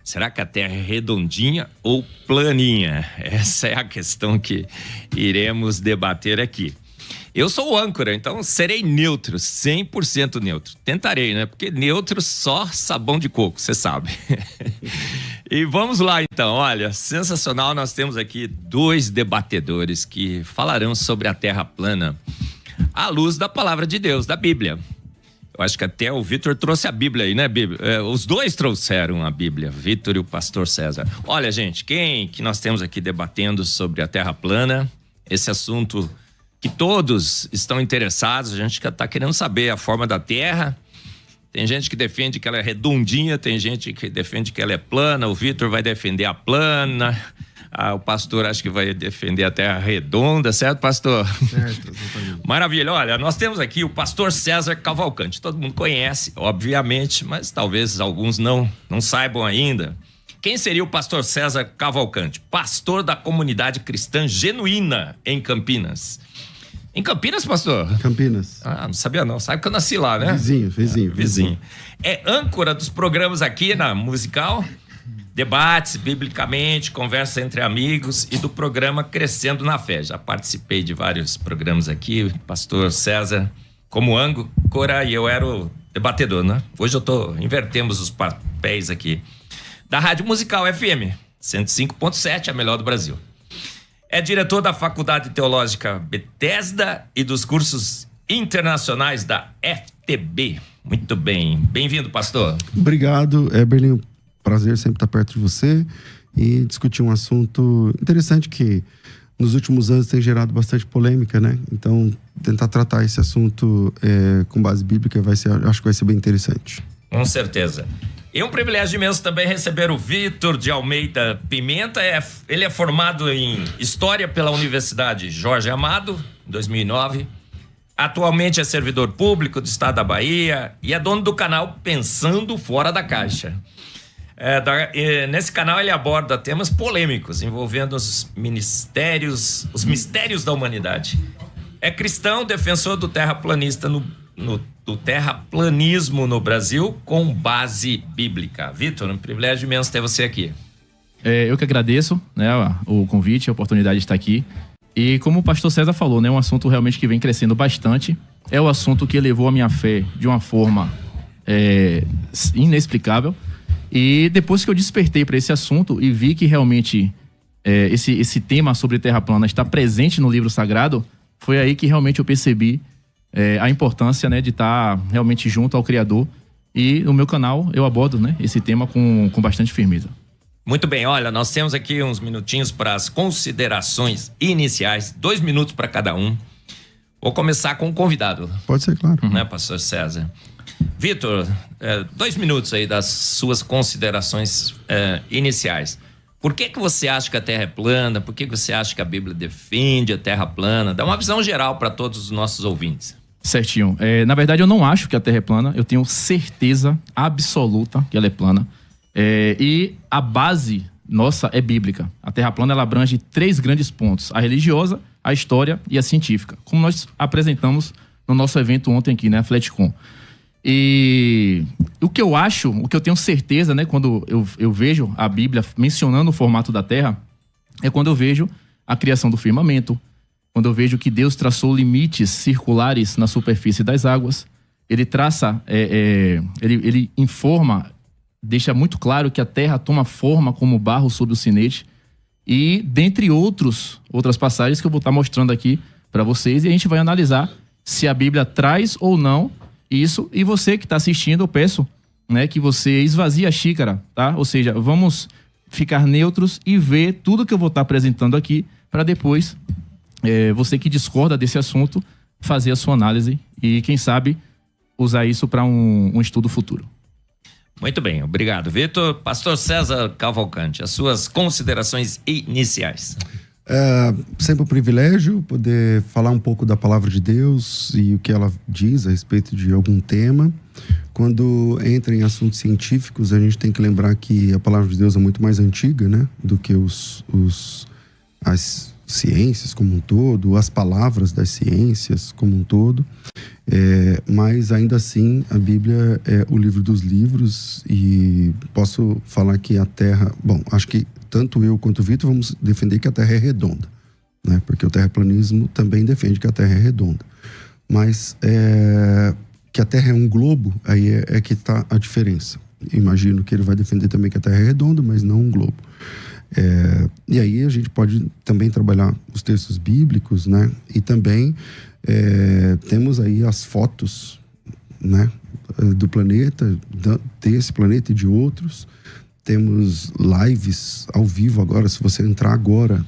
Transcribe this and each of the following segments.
Será que a Terra é redondinha ou planinha? Essa é a questão que iremos debater aqui. Eu sou o âncora, então serei neutro, 100% neutro. Tentarei, né? Porque neutro só sabão de coco, você sabe. E vamos lá então, olha, sensacional, nós temos aqui 2 debatedores que falarão sobre a Terra plana à luz da palavra de Deus, da Bíblia. Eu acho que até o Vitor trouxe a Bíblia aí, né, Bíblia? Os 2 trouxeram a Bíblia, Vitor e o pastor César. Olha, gente, quem que nós temos aqui debatendo sobre a Terra plana? Esse assunto que todos estão interessados, a gente está querendo saber a forma da Terra. Tem gente que defende que ela é redondinha, tem gente que defende que ela é plana, o Vitor vai defender a plana, o pastor acho que vai defender a Terra redonda, certo, pastor? Certo, exatamente. Maravilha, olha, nós temos aqui o pastor César Cavalcante, todo mundo conhece, obviamente, mas talvez alguns não saibam ainda. Quem seria o pastor César Cavalcante? Pastor da comunidade cristã genuína em Campinas. Em Campinas, pastor? Campinas. Não sabia não. Sabe que eu nasci lá, né? Vizinho. É âncora dos programas aqui na Musical. Debates, biblicamente, conversa entre amigos e do programa Crescendo na Fé. Já participei de vários programas aqui. Pastor César como âncora e eu era o debatedor, né? Hoje invertemos os papéis aqui. Da Rádio Musical FM, 105.7, a melhor do Brasil. É diretor da Faculdade Teológica Bethesda e dos cursos internacionais da FTB. Muito bem. Bem-vindo, pastor. Obrigado, Berlim. Prazer sempre estar perto de você e discutir um assunto interessante que nos últimos anos tem gerado bastante polêmica, né? Então, tentar tratar esse assunto com base bíblica acho que vai ser bem interessante. Com certeza. E um privilégio imenso também receber o Vitor de Almeida Pimenta. Ele é formado em História pela Universidade Jorge Amado, em 2009. Atualmente é servidor público do estado da Bahia e é dono do canal Pensando Fora da Caixa. Nesse canal ele aborda temas polêmicos envolvendo os mistérios da humanidade. É cristão, defensor do do terraplanismo no Brasil com base bíblica. Vitor, um privilégio imenso ter você aqui. Eu que agradeço, né, o convite, a oportunidade de estar aqui. E como o pastor César falou, né, um assunto realmente que vem crescendo bastante. É o assunto que elevou a minha fé de uma forma inexplicável. E depois que eu despertei para esse assunto e vi que realmente esse tema sobre terra plana está presente no livro sagrado, foi aí que realmente eu percebi a importância, né, de estar realmente junto ao Criador. E no meu canal eu abordo, né, esse tema com bastante firmeza. Muito bem, olha, nós temos aqui uns minutinhos para as considerações iniciais, 2 minutos para cada um. Vou começar com o convidado. Pode ser, claro. Né, pastor César? Vitor, 2 minutos aí das suas considerações iniciais. Por que você acha que a Terra é plana? Por que você acha que a Bíblia defende a Terra plana? Dá uma visão geral para todos os nossos ouvintes. Certinho. Na verdade, eu não acho que a Terra é plana. Eu tenho certeza absoluta que ela é plana. E a base nossa é bíblica. A Terra plana ela abrange 3 grandes pontos: a religiosa, a história e a científica. Como nós apresentamos no nosso evento ontem aqui, né, a FletCon. E o que eu tenho certeza, né, quando eu vejo a Bíblia mencionando o formato da Terra, é quando eu vejo a criação do firmamento, quando eu vejo que Deus traçou limites circulares na superfície das águas. Ele traça, ele informa, deixa muito claro que a Terra toma forma como barro sob o sinete. E dentre outras passagens que eu vou estar mostrando aqui para vocês, e a gente vai analisar se a Bíblia traz ou não isso. E você que está assistindo, eu peço, né, que você esvazie a xícara, tá? Ou seja, vamos ficar neutros e ver tudo que eu vou estar apresentando aqui para depois, você que discorda desse assunto, fazer a sua análise e, quem sabe, usar isso para um estudo futuro. Muito bem, obrigado, Vitor. Pastor César Cavalcante, as suas considerações iniciais. Sempre um privilégio poder falar um pouco da palavra de Deus e o que ela diz a respeito de algum tema. Quando entra em assuntos científicos, a gente tem que lembrar que a palavra de Deus é muito mais antiga, né, do que as ciências como um todo, as palavras das ciências como um todo, mas ainda assim a Bíblia é o livro dos livros, e posso falar que a Terra... Bom, acho que tanto eu quanto o Vitor vamos defender que a Terra é redonda, né? Porque o terraplanismo também defende que a Terra é redonda. Mas que a Terra é um globo, aí é que está a diferença. Imagino que ele vai defender também que a Terra é redonda, mas não um globo. E aí a gente pode também trabalhar os textos bíblicos, né? E também temos aí as fotos, né? Do planeta, desse planeta e de outros. Temos lives ao vivo agora. Se você entrar agora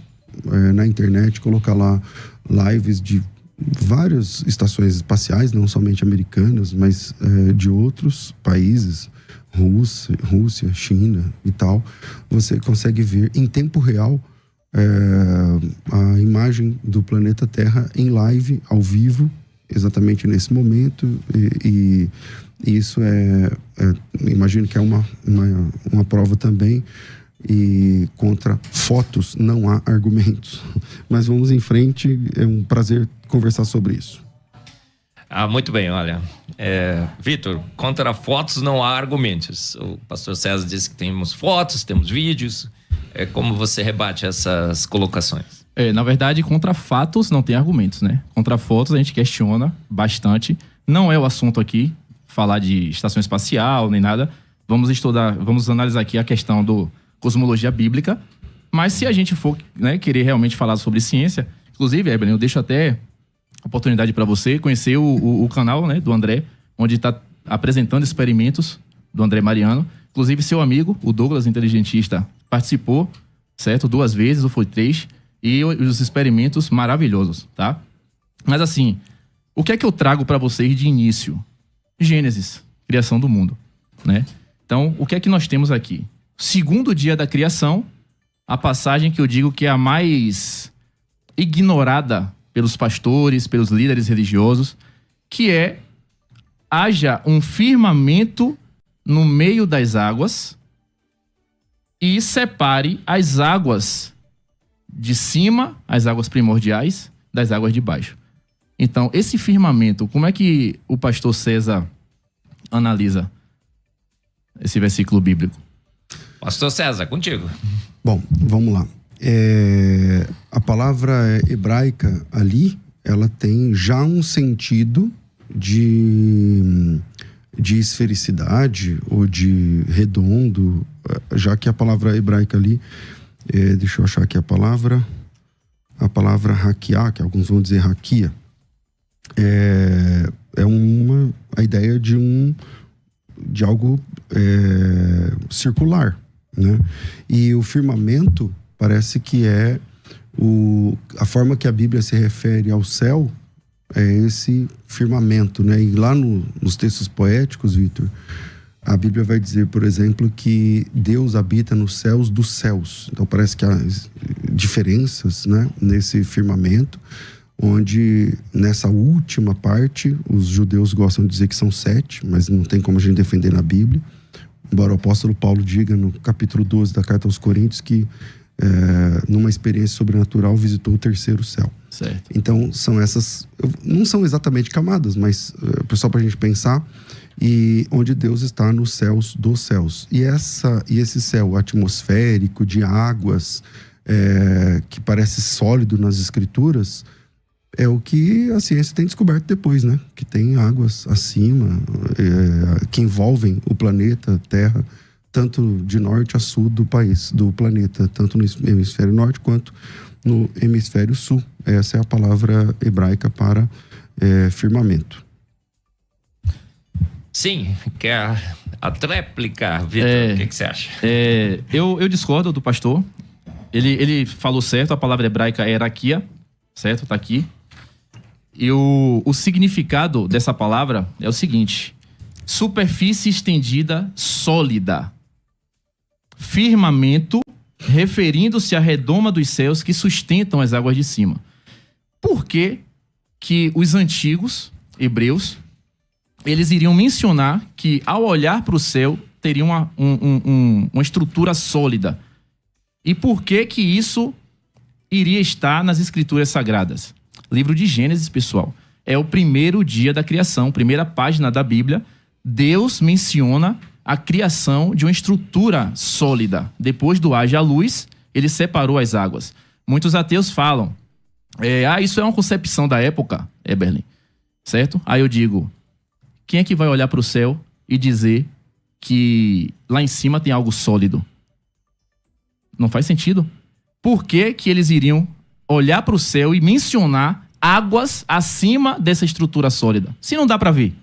na internet, colocar lá lives de várias estações espaciais, não somente americanas, mas de outros países, Rússia, China e tal, você consegue ver em tempo real a imagem do planeta Terra em live, ao vivo, exatamente nesse momento, e isso imagino que é uma prova também, e contra fotos não há argumentos. Mas vamos em frente, é um prazer conversar sobre isso. Muito bem, olha. Vitor, contra fotos não há argumentos. O pastor César disse que temos fotos, temos vídeos. Como você rebate essas colocações? Na verdade, contra fatos não tem argumentos, né? Contra fotos a gente questiona bastante. Não é o assunto aqui, falar de estação espacial, nem nada. Vamos analisar aqui a questão do cosmologia bíblica. Mas se a gente for, né, querer realmente falar sobre ciência, inclusive, Evelyn, eu deixo até oportunidade para você conhecer o canal, né, do André, onde está apresentando experimentos do André Mariano. Inclusive, seu amigo, o Douglas Inteligentista, participou, certo? 2 vezes, ou foi 3, e os experimentos maravilhosos, tá? Mas assim, o que é que eu trago para vocês de início? Gênesis, criação do mundo, né? Então, o que é que nós temos aqui? Segundo dia da criação, a passagem que eu digo que é a mais ignorada pelos pastores, pelos líderes religiosos, que haja um firmamento no meio das águas e separe as águas de cima, as águas primordiais, das águas de baixo. Então, esse firmamento, como é que o pastor César analisa esse versículo bíblico? Pastor César, contigo. Bom, vamos lá. A palavra hebraica ali, ela tem já um sentido de esfericidade ou de redondo, já que a palavra hebraica ali, deixa eu achar aqui a palavra hakiá, que alguns vão dizer hakia, a ideia de algo circular, né? E o firmamento parece que a forma que a Bíblia se refere ao céu é esse firmamento, né? E lá nos textos poéticos, Vitor, a Bíblia vai dizer, por exemplo, que Deus habita nos céus dos céus. Então parece que há diferenças, né, nesse firmamento, onde nessa última parte, os judeus gostam de dizer que são 7, mas não tem como a gente defender na Bíblia. Embora o apóstolo Paulo diga no capítulo 12 da carta aos Coríntios que numa experiência sobrenatural visitou o 3º céu. Certo. Então são essas, não são exatamente camadas, mas só para a gente pensar, e onde Deus está nos céus dos céus. E esse céu atmosférico de águas, que parece sólido nas escrituras, é o que a ciência tem descoberto depois, né? Que tem águas acima, que envolvem o planeta Terra, tanto de norte a sul do planeta, tanto no hemisfério norte quanto no hemisfério sul. Essa é a palavra hebraica para firmamento. Sim, quer a tréplica, Vitor, o que você acha? Eu discordo do pastor. Ele falou certo, a palavra hebraica é raquia, certo? Tá aqui. E o significado dessa palavra é o seguinte: superfície estendida, sólida. Firmamento, referindo-se à redoma dos céus que sustentam as águas de cima. Por que os antigos hebreus, eles iriam mencionar que ao olhar para o céu teria uma estrutura sólida? E por que isso iria estar nas escrituras sagradas? Livro de Gênesis, pessoal. É o primeiro dia da criação, primeira página da Bíblia. Deus menciona a criação de uma estrutura sólida. Depois do haja luz, ele separou as águas. Muitos ateus falam, isso é uma concepção da época, Eberlin, certo? Aí eu digo, quem é que vai olhar para o céu e dizer que lá em cima tem algo sólido? Não faz sentido. Por que que eles iriam olhar para o céu e mencionar águas acima dessa estrutura sólida? Se não dá para ver.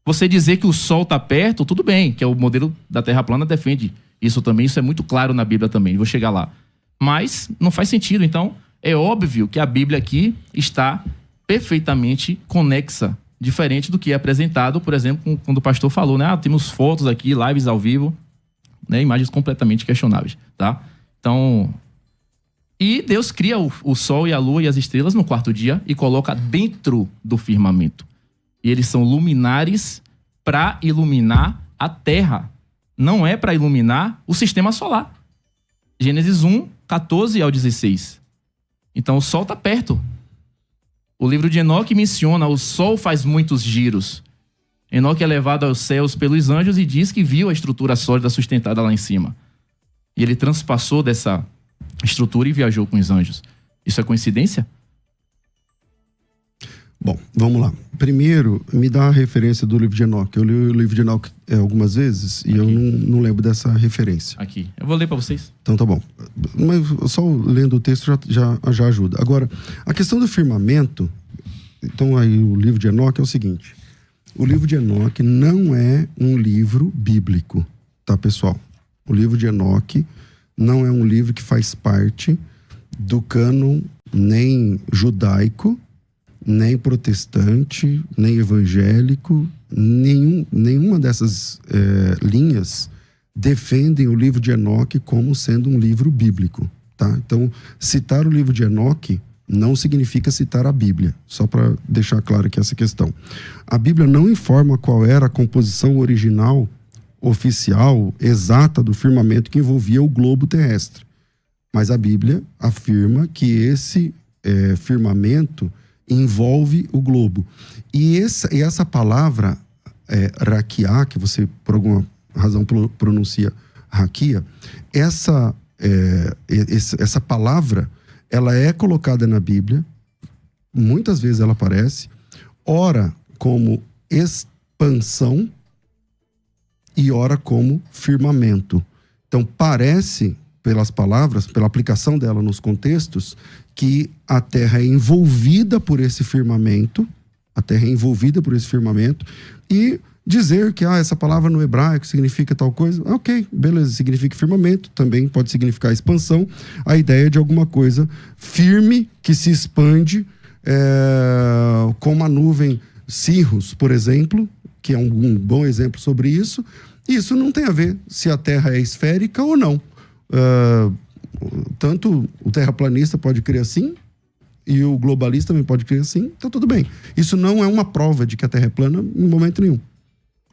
Você dizer que o Sol está perto, tudo bem, que é o modelo da Terra plana defende isso também, isso é muito claro na Bíblia também, vou chegar lá. Mas não faz sentido, então é óbvio que a Bíblia aqui está perfeitamente conexa, diferente do que é apresentado, por exemplo, quando o pastor falou, né? Temos fotos aqui, lives ao vivo, né? Imagens completamente questionáveis, tá? Então, e Deus cria o Sol e a Lua e as estrelas no quarto dia e coloca dentro do firmamento. E eles são luminares para iluminar a Terra. Não é para iluminar o sistema solar. Gênesis 1, 14 ao 16. Então o Sol está perto. O livro de Enoque menciona o Sol faz muitos giros. Enoque é levado aos céus pelos anjos e diz que viu a estrutura sólida sustentada lá em cima. E ele transpassou dessa estrutura e viajou com os anjos. Isso é coincidência? Bom, vamos lá. Primeiro, me dá a referência do livro de Enoque. Eu li o livro de Enoque algumas vezes e eu não lembro dessa referência. Aqui. Eu vou ler para vocês. Então tá bom. Mas só lendo o texto já ajuda. Agora, a questão do firmamento, então aí o livro de Enoque é o seguinte. O livro de Enoque não é um livro bíblico, tá, pessoal? O livro de Enoque não é um livro que faz parte do cânon nem judaico, nem protestante, nem evangélico, nenhuma dessas linhas defendem o livro de Enoque como sendo um livro bíblico, tá? Então, citar o livro de Enoque não significa citar a Bíblia, só para deixar claro aqui essa questão. A Bíblia não informa qual era a composição original, oficial, exata do firmamento que envolvia o globo terrestre, mas a Bíblia afirma que esse firmamento envolve o globo. E essa palavra, raquia, que você por alguma razão pronuncia raquia, essa palavra, ela é colocada na Bíblia, muitas vezes ela aparece, ora como expansão e ora como firmamento. Então parece, pelas palavras, pela aplicação dela nos contextos, que a Terra é envolvida por esse firmamento, e dizer que essa palavra no hebraico significa tal coisa, ok, beleza, significa firmamento, também pode significar expansão, a ideia de alguma coisa firme que se expande, como a nuvem Cirrus, por exemplo, que é um bom exemplo sobre isso. Isso não tem a ver se a Terra é esférica ou não. Tanto o terraplanista pode crer assim e o globalista também pode crer assim, então tudo bem. Isso não é uma prova de que a Terra é plana em momento nenhum.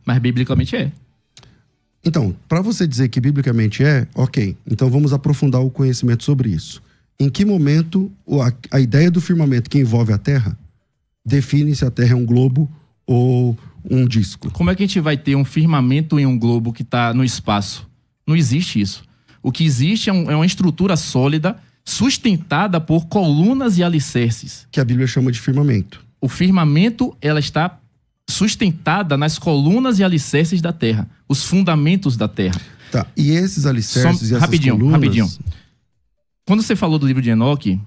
Mas biblicamente é. Então, para você dizer que biblicamente ok, então vamos aprofundar o conhecimento sobre isso. Em que momento a ideia do firmamento que envolve a Terra define se a Terra é um globo ou um disco? Como é que a gente vai ter um firmamento em um globo que está no espaço? Não existe isso. O que existe é uma estrutura sólida, sustentada por colunas e alicerces. Que a Bíblia chama de firmamento. O firmamento, ela está sustentada nas colunas e alicerces da terra. Os fundamentos da terra. Tá, e esses alicerces e essas colunas... Rapidinho. Quando você falou do livro de Enoque,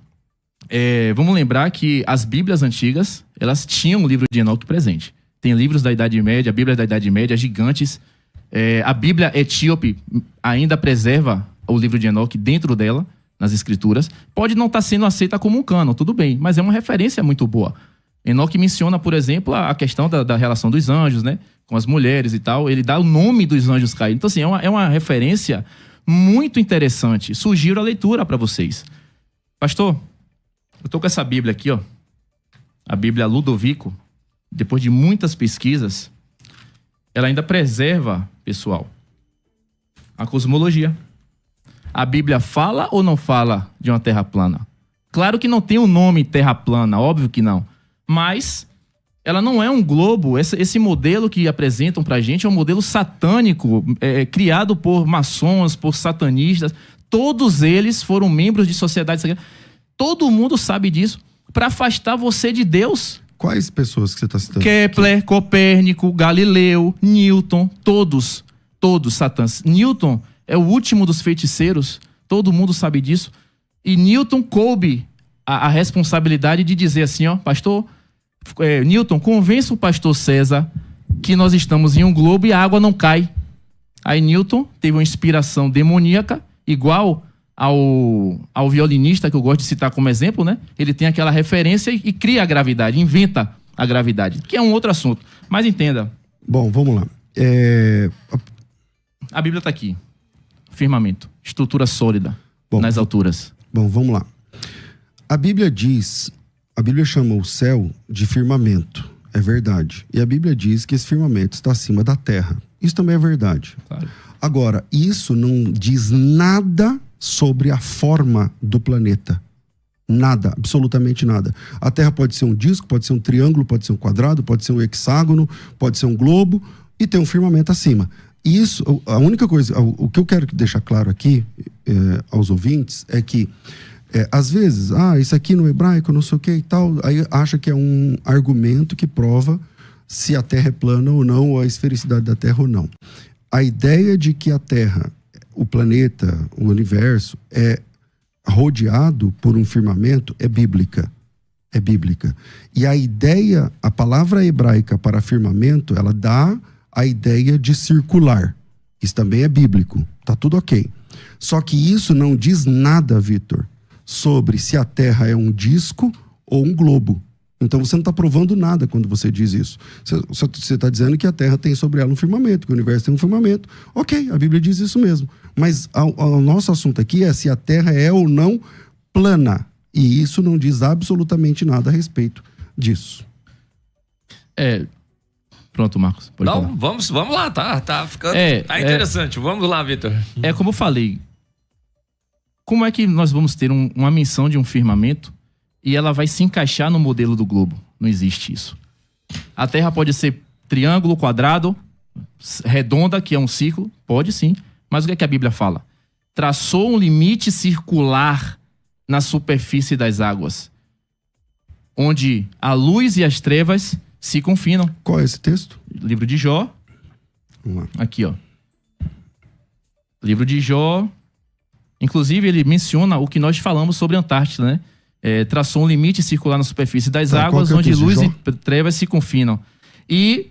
vamos lembrar que as Bíblias antigas, elas tinham o livro de Enoque presente. Tem livros da Idade Média, a Bíblia da Idade Média, gigantes. A Bíblia etíope ainda preserva o livro de Enoque dentro dela, nas escrituras. Pode não estar sendo aceita como um cânon, tudo bem, mas é uma referência muito boa. Enoque menciona, por exemplo, a questão da relação dos anjos, né, com as mulheres e tal. Ele dá o nome dos anjos caídos. Então, assim, é uma referência muito interessante. Sugiro a leitura para vocês. Pastor, eu tô com essa Bíblia aqui, ó. A Bíblia Ludovico. Depois de muitas pesquisas, ela ainda preserva, pessoal, a cosmologia. A Bíblia fala ou não fala de uma terra plana? Claro que não tem o nome terra plana, óbvio que não. Mas ela não é um globo. Esse modelo que apresentam pra gente é um modelo satânico, criado por maçons, por satanistas. Todos eles foram membros de sociedades secretas. Todo mundo sabe disso. Para afastar você de Deus. Quais pessoas que você está citando? Kepler, Copérnico, Galileu, Newton, todos satãs. Newton é o último dos feiticeiros, todo mundo sabe disso. E Newton coube a responsabilidade de dizer assim, ó, pastor, Newton, convença o pastor César que nós estamos em um globo e a água não cai. Aí Newton teve uma inspiração demoníaca, igual ao violinista, que eu gosto de citar como exemplo, né? Ele tem aquela referência e cria a gravidade, inventa a gravidade, que é um outro assunto. Mas entenda. Bom, vamos lá. A Bíblia está aqui. Firmamento. Estrutura sólida nas alturas. Bom, vamos lá. A Bíblia chama o céu de firmamento. É verdade. E a Bíblia diz que esse firmamento está acima da terra. Isso também é verdade. Claro. Agora, isso não diz nada sobre a forma do planeta. Nada, absolutamente nada. A Terra pode ser um disco, pode ser um triângulo, pode ser um quadrado, pode ser um hexágono, pode ser um globo e tem um firmamento acima. Isso, a única coisa, o que eu quero deixar claro aqui aos ouvintes é que às vezes, isso aqui no hebraico, não sei o que e tal, aí acha que é um argumento que prova se a Terra é plana ou não, ou a esfericidade da Terra ou não. A ideia de que a Terra, o planeta, o universo, é rodeado por um firmamento é bíblica. É bíblica. E a palavra hebraica para firmamento, ela dá a ideia de circular. Isso também é bíblico. Tá tudo ok. Só que isso não diz nada, Vitor, sobre se a Terra é um disco ou um globo. Então você não está provando nada quando você diz isso. Você está dizendo que a Terra tem sobre ela um firmamento, que o universo tem um firmamento. Ok, a Bíblia diz isso mesmo. Mas o nosso assunto aqui é se a Terra é ou não plana. E isso não diz absolutamente nada a respeito disso. Pronto, Marcos. Pode não, falar. vamos lá, tá ficando tá interessante. Vamos lá, Vitor. Como eu falei, como é que nós vamos ter uma menção de um firmamento e ela vai se encaixar no modelo do globo? Não existe isso. A Terra pode ser triângulo, quadrado, redonda, que é um círculo. Pode sim. Mas o que é que a Bíblia fala? Traçou um limite circular na superfície das águas, onde a luz e as trevas se confinam. Qual é esse texto? Livro de Jó. Vamos lá. Aqui, ó. Livro de Jó. Inclusive, ele menciona o que nós falamos sobre a Antártida, né? Traçou um limite circular na superfície das águas, onde luz e trevas se confinam. E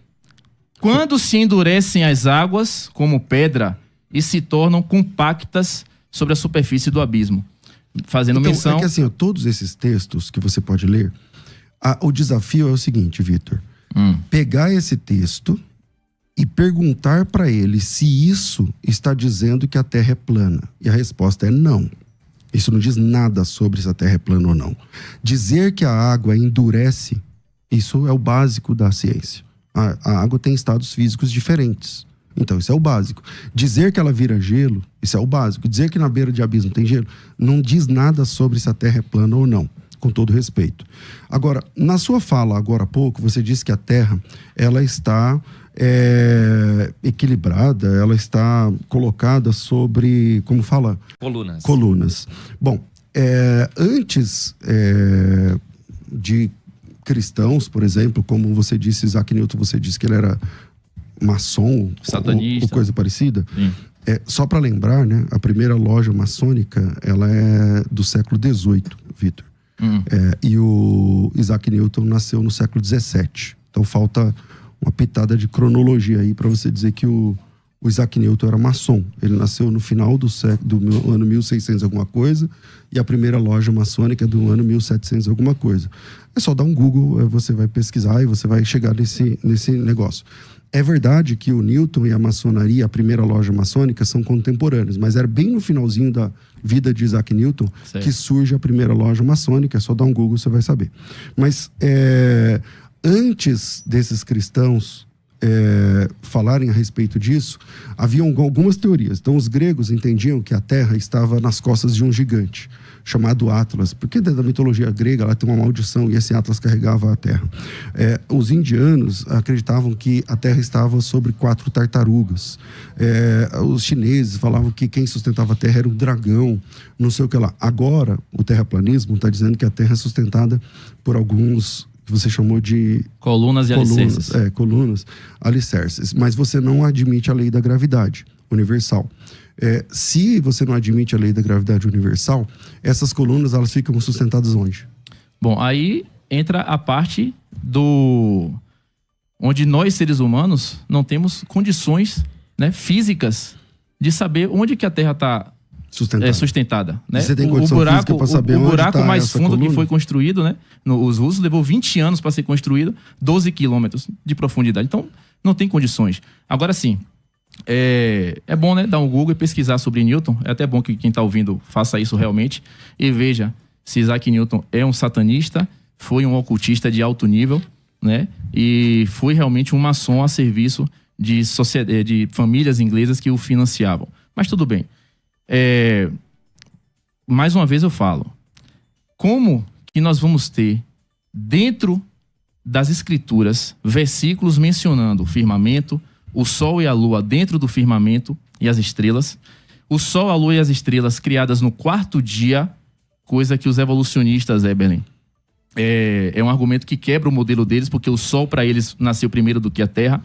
quando se endurecem as águas, como pedra, e se tornam compactas sobre a superfície do abismo. Fazendo menção... É que assim, todos esses textos que você pode ler, o desafio é o seguinte, Vitor. Pegar esse texto e perguntar para ele se isso está dizendo que a Terra é plana. E a resposta é não. Isso não diz nada sobre se a Terra é plana ou não. Dizer que a água endurece, isso é o básico da ciência. A água tem estados físicos diferentes. Então, isso é o básico. Dizer que ela vira gelo, isso é o básico. Dizer que na beira de abismo tem gelo, não diz nada sobre se a Terra é plana ou não, com todo respeito. Agora, na sua fala agora há pouco, você disse que a Terra, ela está equilibrada, ela está colocada sobre, como fala? Colunas. Bom, antes de cristãos, por exemplo, como você disse, Isaac Newton, você disse que ele era maçom, satanista, ou coisa parecida. Sim. Só para lembrar, né, a primeira loja maçônica, ela é do século XVIII, Vitor. E o Isaac Newton nasceu no século XVII. Então falta uma pitada de cronologia aí para você dizer que o Isaac Newton era maçom. Ele nasceu no final do ano 1600 alguma coisa, e a primeira loja maçônica é do ano 1700 alguma coisa. É só dar um Google, você vai pesquisar e você vai chegar nesse negócio. É verdade que o Newton e a maçonaria, a primeira loja maçônica, são contemporâneos, mas era bem no finalzinho da vida de Isaac Newton que surge a primeira loja maçônica. É só dar um Google, você vai saber. Mas antes desses cristãos, falarem a respeito disso, haviam algumas teorias. Então, os gregos entendiam que a Terra estava nas costas de um gigante, chamado Atlas, porque dentro da mitologia grega ela tem uma maldição e esse Atlas carregava a Terra. Os indianos acreditavam que a Terra estava sobre 4 tartarugas. Os chineses falavam que quem sustentava a Terra era um dragão, não sei o que lá. Agora, o terraplanismo está dizendo que a Terra é sustentada por alguns que você chamou de... Colunas e alicerces. Colunas, alicerces. Mas você não admite a lei da gravidade universal. Se você não admite a lei da gravidade universal, essas colunas, elas ficam sustentadas onde? Bom, aí entra a parte onde nós, seres humanos, não temos condições, né, físicas de saber onde que a Terra está sustentada, né? Você tem condição física para saber onde buraco tá mais essa fundo coluna? que foi construído, né? Os russos levou 20 anos para ser construído, 12 quilômetros de profundidade. Então, não tem condições. Agora sim, é bom, né, dar um Google e pesquisar sobre Newton. É até bom que quem está ouvindo faça isso realmente e veja se Isaac Newton é um satanista, foi um ocultista de alto nível, né? E foi realmente um maçom a serviço de famílias inglesas que o financiavam. Mas tudo bem. Mais uma vez eu falo, como que nós vamos ter dentro das escrituras versículos mencionando o firmamento, o sol e a lua dentro do firmamento e as estrelas, o sol, a lua e as estrelas criadas no 4º dia, coisa que os evolucionistas, Eberlin, é um argumento que quebra o modelo deles, porque o sol para eles nasceu primeiro do que a Terra.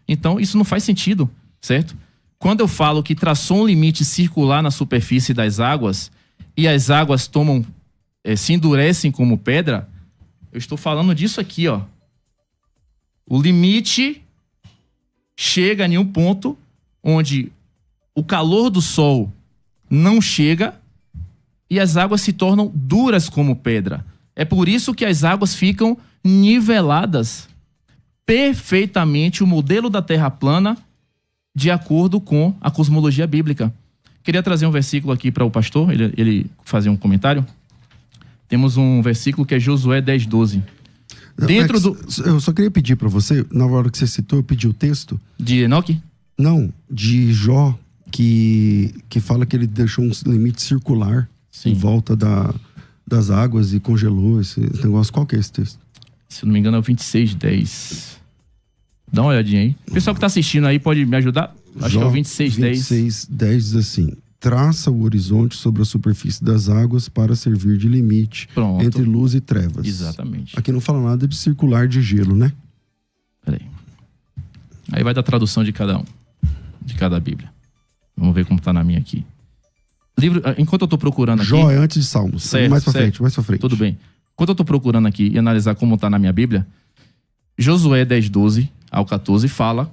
Então isso não faz sentido, certo? Quando eu falo que traçou um limite circular na superfície das águas e as águas se endurecem como pedra, eu estou falando disso aqui, ó. O limite chega em um ponto onde o calor do sol não chega e as águas se tornam duras como pedra. É por isso que as águas ficam niveladas perfeitamente, o modelo da Terra plana, de acordo com a cosmologia bíblica. Queria trazer um versículo aqui para o pastor, ele fazer um comentário. Temos um versículo que é Josué 10:12. Eu só queria pedir para você, na hora que você citou, eu pedi o texto. De Enoque? Não, de Jó, que fala que ele deixou um limite circular em volta das águas e congelou esse negócio. Qual que é esse texto? Se eu não me engano é o 26:10. Dá uma olhadinha aí. O pessoal que está assistindo aí pode me ajudar? Acho que é o 26:10. 26:10 diz assim: traça o horizonte sobre a superfície das águas para servir de limite entre luz e trevas. Exatamente. Aqui não fala nada de circular de gelo, né? Peraí. Aí vai da tradução de cada um, de cada Bíblia. Vamos ver como está na minha aqui. Enquanto eu estou procurando aqui... Jó é antes de Salmos. Certo, mais para frente. Tudo bem. Enquanto eu estou procurando aqui e analisar como está na minha Bíblia, Josué 10:12 ao 14 fala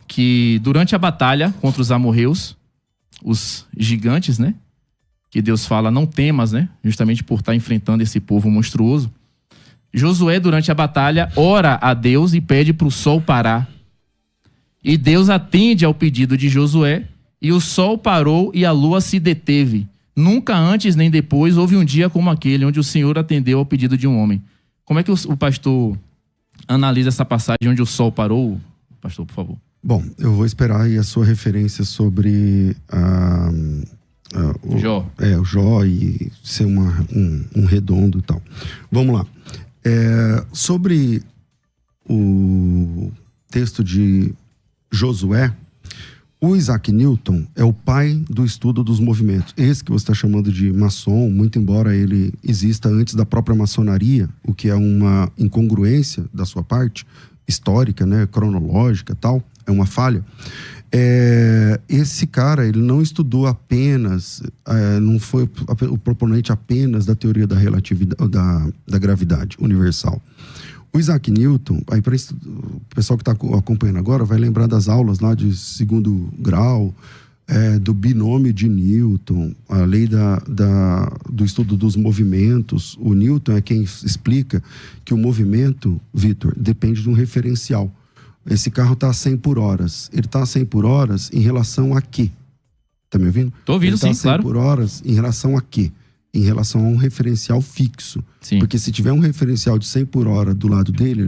que durante a batalha contra os amorreus, os gigantes, né? Que Deus fala, não temas, né? Justamente por estar enfrentando esse povo monstruoso. Josué, durante a batalha, ora a Deus e pede para o sol parar. E Deus atende ao pedido de Josué, e o sol parou e a lua se deteve. Nunca antes nem depois houve um dia como aquele, onde o Senhor atendeu ao pedido de um homem. Como é que o pastor analisa essa passagem onde o sol parou? Pastor, por favor. Bom, eu vou esperar aí a sua referência sobre Jó. O Jó e ser um redondo e tal. Vamos lá. Sobre o texto de Josué, o Isaac Newton é o pai do estudo dos movimentos. Esse que você está chamando de maçom, muito embora ele exista antes da própria maçonaria, o que é uma incongruência da sua parte, histórica, né, cronológica e tal, é uma falha. Esse cara, ele não estudou apenas, não foi o proponente apenas da teoria da relatividade, da gravidade universal. O Isaac Newton, aí para o pessoal que está acompanhando agora vai lembrar das aulas lá de 2º grau, do binômio de Newton, a lei do estudo dos movimentos. O Newton é quem explica que o movimento, Vitor, depende de um referencial. Esse carro está a 100 por hora. Ele está a 100 por hora em relação a quê? Tá me ouvindo? Tô ouvindo, sim, claro. Ele está a 100 por hora em relação a quê? em relação a um referencial fixo. Sim. Porque se tiver um referencial de 100 por hora do lado dele,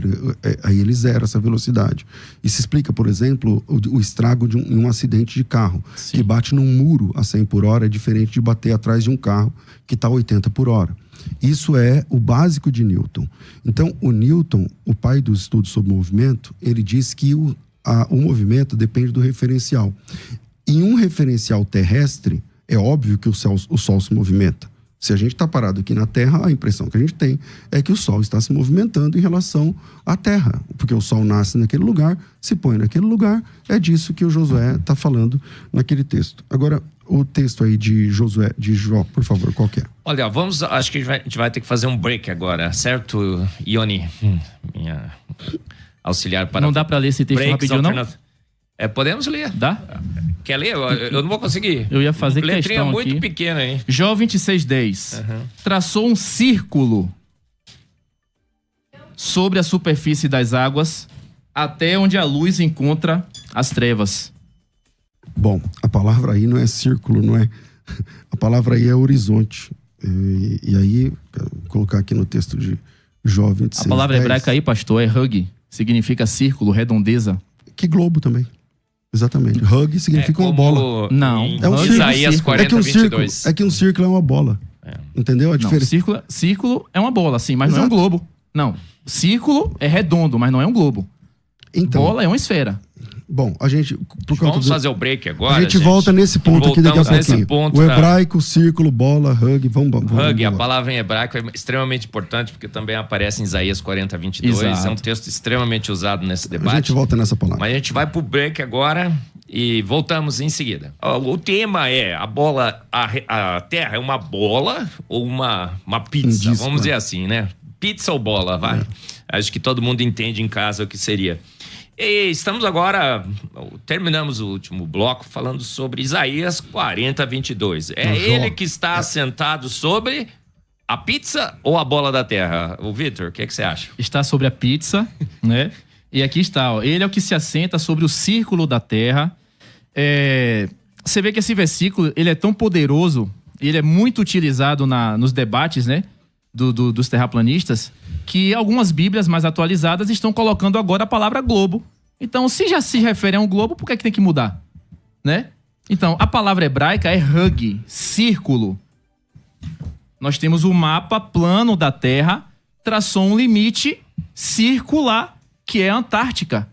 aí ele zera essa velocidade. E se explica, por exemplo, o estrago de um acidente de carro. Sim. Que bate num muro a 100 por hora é diferente de bater atrás de um carro que está a 80 por hora. Isso é o básico de Newton. Então, o Newton, o pai dos estudos sobre movimento, ele diz que o movimento depende do referencial. Em um referencial terrestre, é óbvio que o Sol se movimenta. Se a gente está parado aqui na Terra, a impressão que a gente tem é que o Sol está se movimentando em relação à Terra. Porque o Sol nasce naquele lugar, se põe naquele lugar. É disso que o Josué está falando naquele texto. Agora, o texto aí de Jó, por favor, qual que é? Olha, acho que a gente vai ter que fazer um break agora, certo, Ione? Minha auxiliar para... Não dá para ler esse texto rapidinho, não? Podemos ler. Dá? Quer ler? Eu não vou conseguir. Eu ia fazer letrinha questão muito aqui. pequena, hein? Jó 26:10. Traçou um círculo sobre a superfície das águas até onde a luz encontra as trevas. Bom, a palavra aí não é círculo, não é? A palavra aí é horizonte. E aí, vou colocar aqui no texto de Jó 26:10. A palavra hebraica aí, pastor, é hug. Significa círculo, redondeza. Que globo também. Exatamente. Hug significa uma bola. Não. É um círculo. Isaías 40:22. É que um círculo é uma bola. Entendeu a diferença? Não, círculo é uma bola, sim, mas não é um globo. Não. Círculo é redondo, mas não é um globo. Então, bola é uma esfera. Bom, a gente... Vamos fazer o break agora, A gente volta nesse ponto aqui daqui a pouquinho. Ponto o hebraico, círculo, bola, hug, vamos hug, a palavra em hebraico é extremamente importante, porque também aparece em Isaías 40:22. Exato. É um texto extremamente usado nesse debate. A gente volta nessa palavra. Mas a gente vai pro break agora e voltamos em seguida. O tema é a bola, a Terra é uma bola ou uma pizza? Disco, vamos dizer assim, né? Pizza ou bola, vai. Acho que todo mundo entende em casa o que seria. E estamos agora, terminamos o último bloco falando sobre Isaías 40:22. É ele que está assentado sobre a pizza ou a bola da terra? O Vitor, o que você acha? Está sobre a pizza, né? E aqui está, ó. Ele é o que se assenta sobre o círculo da terra. Você vê que esse versículo, ele é tão poderoso, ele é muito utilizado nos debates, né? Dos terraplanistas, que algumas bíblias mais atualizadas estão colocando agora a palavra globo. Então, se já se refere a um globo, por que tem que mudar? Né? Então, a palavra hebraica é hug, círculo. Nós temos o mapa plano da Terra, traçou um limite circular, que é a Antártica.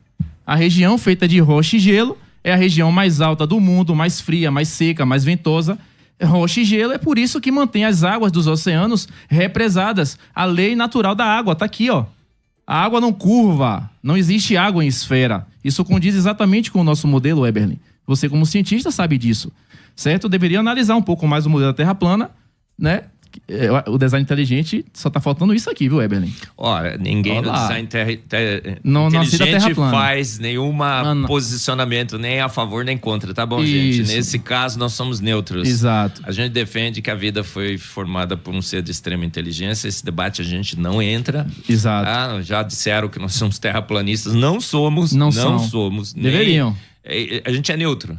A região feita de rocha e gelo é a região mais alta do mundo, mais fria, mais seca, mais ventosa. Rocha e gelo é por isso que mantém as águas dos oceanos represadas. A lei natural da água tá aqui, ó. A água não curva, não existe água em esfera. Isso condiz exatamente com o nosso modelo, Eberlin. Você, como cientista, sabe disso, certo? Deveria analisar um pouco mais o modelo da Terra plana, né? O design inteligente, só tá faltando isso aqui, viu, Eberlin? Ora, ninguém no design não inteligente faz nenhum posicionamento nem a favor nem contra, tá bom, gente? Nesse caso, nós somos neutros. Exato. A gente defende que a vida foi formada por um ser de extrema inteligência. Esse debate a gente não entra. Exato. Já disseram que nós somos terraplanistas. Não somos. Não somos. Deveriam. A gente é neutro.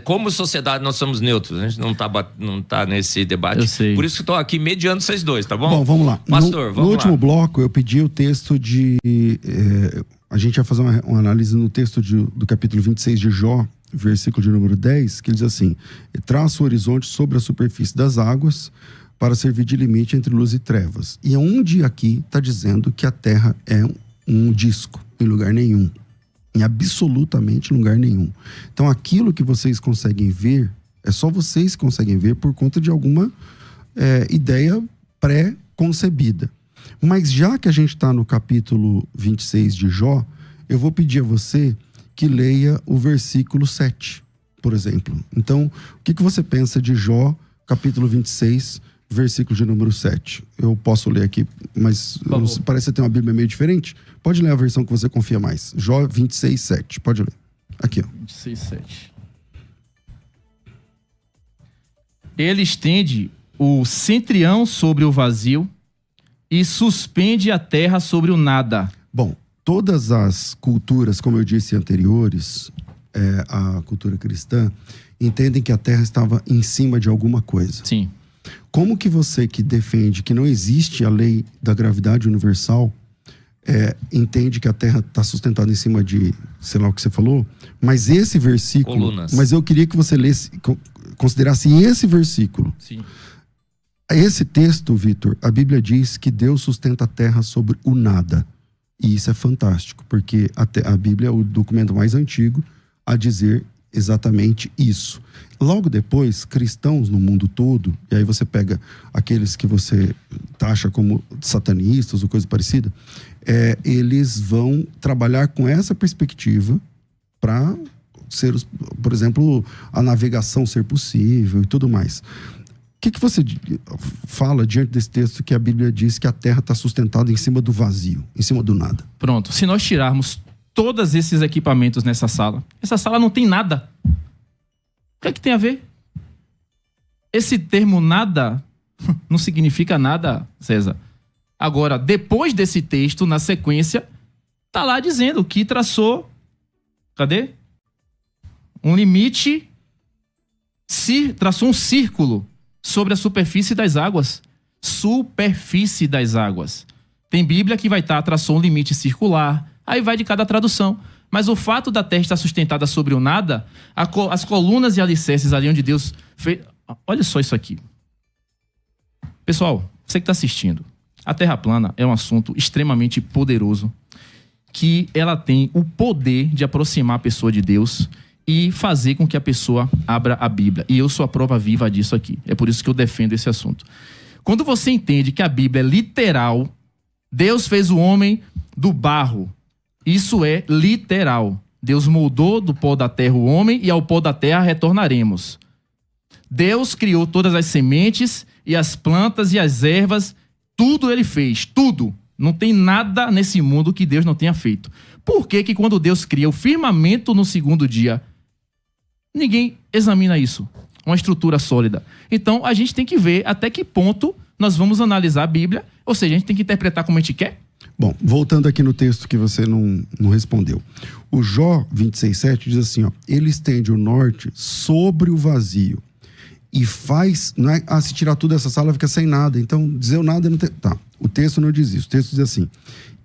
Como sociedade, nós somos neutros. A gente não tá nesse debate. Eu sei. Por isso que estou aqui mediando vocês dois, tá bom? Bom, vamos lá. Pastor, vamos lá. No último bloco, eu pedi o texto de... a gente vai fazer uma análise no texto do capítulo 26 de Jó, versículo de número 10, que ele diz assim: traça o horizonte sobre a superfície das águas para servir de limite entre luz e trevas. E onde aqui está dizendo que a Terra é um disco, em lugar nenhum. Em absolutamente lugar nenhum. Então, aquilo que vocês conseguem ver, é só vocês que conseguem ver por conta de alguma ideia pré-concebida. Mas já que a gente está no capítulo 26 de Jó, eu vou pedir a você que leia o versículo 7, por exemplo. Então, o que você pensa de Jó, capítulo 26, versículo de número 7? Eu posso ler aqui, mas parece ter uma Bíblia meio diferente. Pode ler a versão que você confia mais. Jó 26, 7. Pode ler. Aqui, ó. 26, 7. Ele estende o centrião sobre o vazio e suspende a terra sobre o nada. Bom, todas as culturas, como eu disse anteriores, a cultura cristã, entendem que a terra estava em cima de alguma coisa. Sim. Como que você que defende que não existe a lei da gravidade universal entende que a Terra está sustentada em cima de, sei lá o que você falou, mas esse versículo... Colunas. Mas eu queria que você lesse, considerasse esse versículo. Sim. Esse texto, Vitor, a Bíblia diz que Deus sustenta a Terra sobre o nada. E isso é fantástico, porque a Bíblia é o documento mais antigo a dizer exatamente isso. Logo depois, cristãos no mundo todo, e aí você pega aqueles que você taxa como satanistas ou coisa parecida, eles vão trabalhar com essa perspectiva para ser, por exemplo, a navegação ser possível e tudo mais. O que você fala diante desse texto que a Bíblia diz que a Terra está sustentada em cima do vazio, em cima do nada? Pronto. Se nós tirarmos todos esses equipamentos nessa sala, essa sala não tem nada. O que tem a ver? Esse termo nada não significa nada, César. Agora, depois desse texto, na sequência, tá lá dizendo que traçou... Cadê? Um limite... traçou um círculo sobre a superfície das águas. Superfície das águas. Tem Bíblia que vai estar, traçou um limite circular. Aí vai de cada tradução. Mas o fato da terra estar sustentada sobre o nada, as colunas e alicerces ali onde Deus fez... Olha só isso aqui. Pessoal, você que está assistindo, a Terra plana é um assunto extremamente poderoso, que ela tem o poder de aproximar a pessoa de Deus e fazer com que a pessoa abra a Bíblia. E eu sou a prova viva disso aqui. É por isso que eu defendo esse assunto. Quando você entende que a Bíblia é literal, Deus fez o homem do barro. Isso é literal. Deus moldou do pó da terra o homem e ao pó da terra retornaremos. Deus criou todas as sementes e as plantas e as ervas. Tudo ele fez, tudo. Não tem nada nesse mundo que Deus não tenha feito. Por que que quando Deus cria o firmamento no segundo dia, ninguém examina isso? Uma estrutura sólida. Então, a gente tem que ver até que ponto nós vamos analisar a Bíblia. Ou seja, a gente tem que interpretar como a gente quer. Bom, voltando aqui no texto que você não respondeu. O Jó 26,7 diz assim, ó, ele estende o norte sobre o vazio e faz... Não é, se tirar tudo dessa sala fica sem nada. Então, dizer o nada não tem... Tá, o texto não diz isso. O texto diz assim,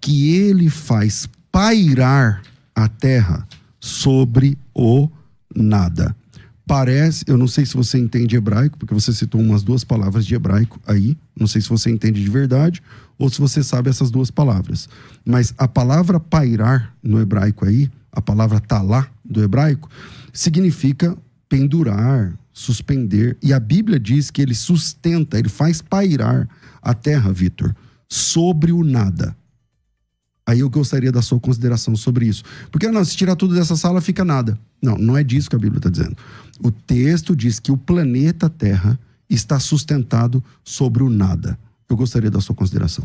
que ele faz pairar a terra sobre o nada. Parece, eu não sei se você entende hebraico, porque você citou umas 2 palavras de hebraico aí, não sei se você entende de verdade, ou se você sabe essas 2 palavras. Mas a palavra pairar no hebraico aí, a palavra talá do hebraico, significa pendurar, suspender. E a Bíblia diz que ele sustenta, ele faz pairar a terra, Vitor, sobre o nada. Aí eu gostaria da sua consideração sobre isso. Porque não, se tirar tudo dessa sala, fica nada. Não, não é disso que a Bíblia está dizendo. O texto diz que o planeta Terra está sustentado sobre o nada. Eu gostaria da sua consideração.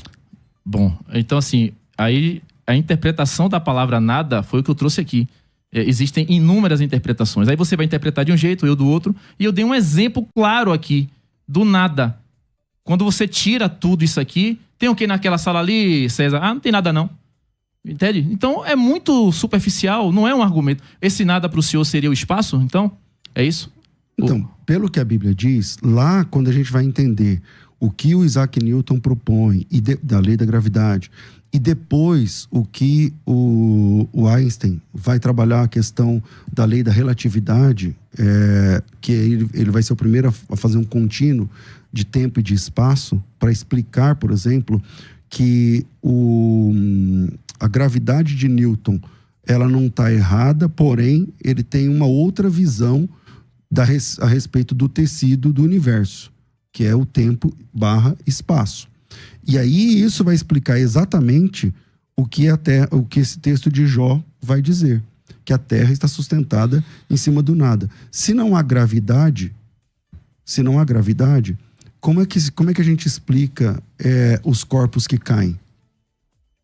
Bom, então assim, aí a interpretação da palavra nada foi o que eu trouxe aqui. Existem inúmeras interpretações. Aí você vai interpretar de um jeito, eu do outro. E eu dei um exemplo claro aqui, do nada. Quando você tira tudo isso aqui, tem o que naquela sala ali, César? Ah, não tem nada não. Entende? Então é muito superficial, não é um argumento. Esse nada para o senhor seria o espaço? Então, é isso? Então, pelo que a Bíblia diz, lá quando a gente vai entender o que o Isaac Newton propõe da lei da gravidade, e depois o que o Einstein vai trabalhar a questão da lei da relatividade, que ele vai ser o primeiro a fazer um contínuo de tempo e de espaço, para explicar, por exemplo, que a gravidade de Newton, ela não está errada, porém, ele tem uma outra visão a respeito do tecido do universo, que é o tempo/espaço. E aí isso vai explicar exatamente o que esse texto de Jó vai dizer, que a Terra está sustentada em cima do nada. Se não há gravidade, como é que a gente explica os corpos que caem?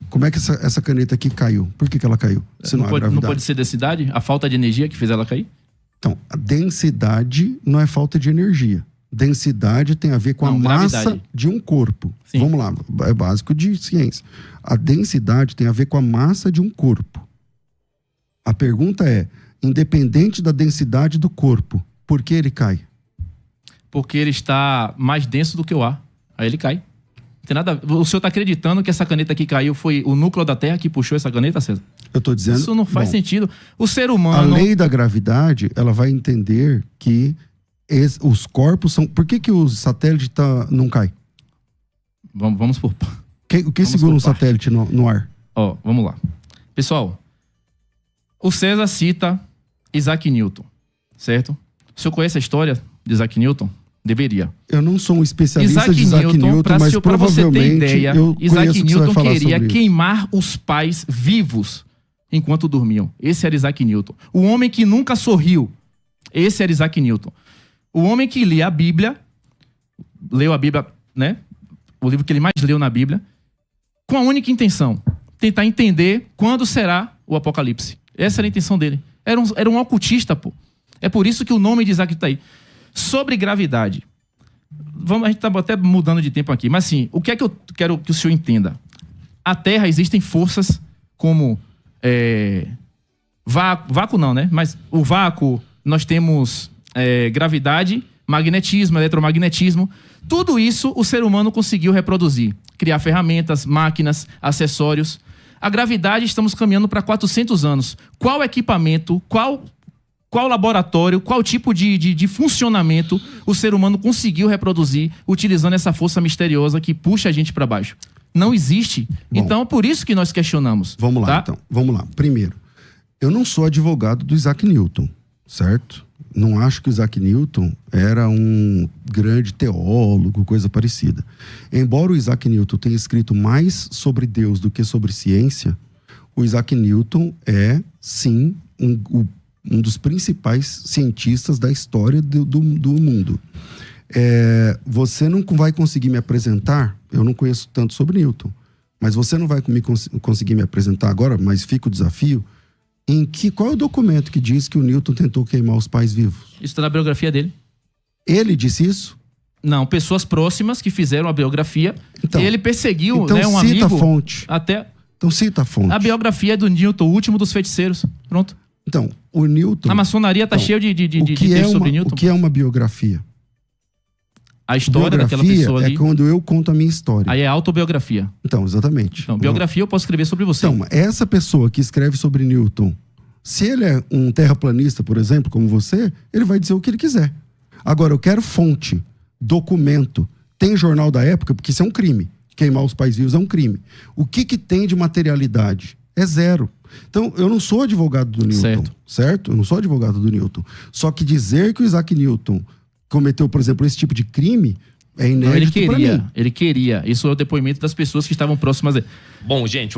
Como é que essa caneta aqui caiu? Por que ela caiu? Se não há gravidade. Não pode ser densidade? A falta de energia que fez ela cair? Então, a densidade não é falta de energia. Densidade tem a ver com a massa de um corpo. Sim. Vamos lá, é básico de ciência. A densidade tem a ver com a massa de um corpo. A pergunta é, independente da densidade do corpo, por que ele cai? porque ele está mais denso do que o ar. Aí ele cai. Não tem nada a ver. O senhor está acreditando que essa caneta que caiu foi o núcleo da Terra que puxou essa caneta, César? Eu estou dizendo... Isso não faz sentido. O ser humano... A lei da gravidade, ela vai entender que os corpos são... Por que o satélite não cai? Vamos por... O que segura um satélite no ar? Ó, vamos lá. Pessoal, o César cita Isaac Newton, certo? O senhor conhece a história de Isaac Newton? Deveria. Eu não sou um especialista de Isaac Newton, mas pra você ter provavelmente ideia, eu Isaac conheço o que você vai Newton falar queria sobre queimar os pais vivos enquanto dormiam. Esse era Isaac Newton. O homem que nunca sorriu. Esse era Isaac Newton. O homem que lia a Bíblia, leu a Bíblia, né? O livro que ele mais leu na Bíblia, com a única intenção, tentar entender quando será o Apocalipse. Essa era a intenção dele. Era um ocultista, pô. É por isso que o nome de Isaac está aí. Sobre gravidade. A gente está até mudando de tempo aqui, mas assim, o que é que eu quero que o senhor entenda? A Terra existem forças como vácuo não, né? Mas o vácuo, nós temos gravidade, magnetismo, eletromagnetismo. Tudo isso o ser humano conseguiu reproduzir. Criar ferramentas, máquinas, acessórios. A gravidade, estamos caminhando para 400 anos. Qual equipamento, qual laboratório, qual tipo de funcionamento o ser humano conseguiu reproduzir utilizando essa força misteriosa que puxa a gente para baixo? Não existe. Bom, então, por isso que nós questionamos. Vamos lá, tá? então. Vamos lá. Primeiro, eu não sou advogado do Isaac Newton, certo? Não acho que o Isaac Newton era um grande teólogo, coisa parecida. Embora o Isaac Newton tenha escrito mais sobre Deus do que sobre ciência, o Isaac Newton é, sim, um dos principais cientistas da história do mundo. Você não vai conseguir me apresentar, eu não conheço tanto sobre Newton, mas você não vai conseguir me apresentar agora, mas fica o desafio, qual é o documento que diz que o Newton tentou queimar os pais vivos? Isso está na biografia dele. Ele disse isso? Não, pessoas próximas que fizeram a biografia. Então, ele perseguiu um cita amigo. A fonte. Então cita a fonte. A biografia é do Newton, o último dos feiticeiros. Pronto. Então, o Newton... A maçonaria está cheio de texto sobre Newton. O que é uma biografia? A história daquela pessoa ali. É quando eu conto a minha história. Aí é autobiografia. Então, exatamente. Então, biografia eu posso escrever sobre você. Então, essa pessoa que escreve sobre Newton, se ele é um terraplanista, por exemplo, como você, ele vai dizer o que ele quiser. Agora, eu quero fonte, documento. Tem jornal da época, porque isso é um crime. Queimar os pais vivos é um crime. O que tem de materialidade? É zero. Então, eu não sou advogado do Newton, certo? Eu não sou advogado do Newton. Só que dizer que o Isaac Newton cometeu, por exemplo, esse tipo de crime é inédito para mim. Ele queria. Isso é o depoimento das pessoas que estavam próximas dele. Bom, gente,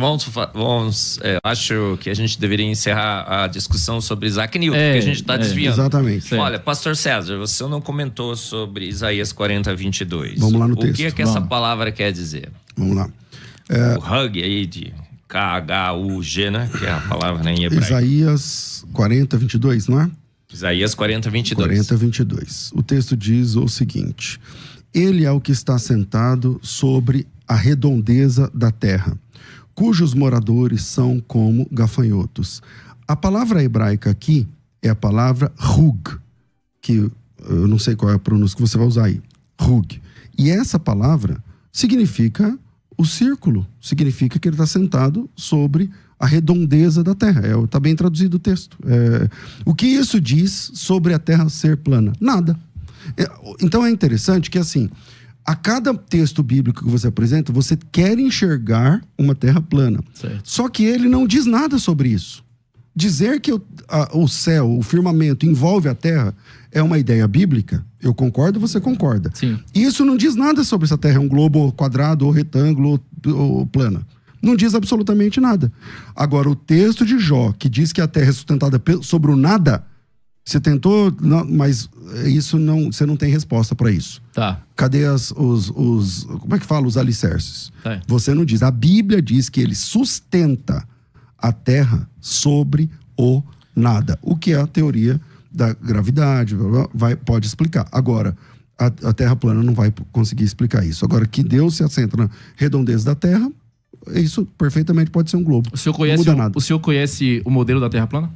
acho que a gente deveria encerrar a discussão sobre Isaac Newton, porque a gente está desviando. Exatamente. Olha, pastor César, você não comentou sobre Isaías 40:22. Vamos lá no texto. O que é que essa palavra quer dizer? Vamos lá. O hug aí de K-H-U-G, né? Que é a palavra em hebraico. Isaías 40:22, não é? Isaías 40:22. 40:22. O texto diz o seguinte: Ele é o que está sentado sobre a redondeza da terra, cujos moradores são como gafanhotos. A palavra hebraica aqui é a palavra rug, que eu não sei qual é a pronúncia que você vai usar aí. Rug. E essa palavra significa o círculo, significa que ele está sentado sobre a redondeza da terra. Está bem traduzido o texto. O que isso diz sobre a terra ser plana? Nada. Então é interessante que, assim, a cada texto bíblico que você apresenta, você quer enxergar uma terra plana. Certo. Só que ele não diz nada sobre isso. Dizer que o céu, o firmamento envolve a terra é uma ideia bíblica, eu concordo, você concorda. Sim. Isso não diz nada sobre essa terra é um globo quadrado ou retângulo ou plana. Não diz absolutamente nada. Agora, o texto de Jó, que diz que a terra é sustentada sobre o nada, você tentou, mas isso não, você não tem resposta para isso. Tá. Cadê como é que fala? Os alicerces. Tá. Você não diz. A Bíblia diz que ele sustenta a terra sobre o nada. O que é a teoria da gravidade, pode explicar. Agora, a terra plana não vai conseguir explicar isso. Agora, que Deus se assenta na redondeza da terra, isso perfeitamente pode ser um globo. O senhor conhece, não muda nada. O senhor conhece o modelo da Terra plana?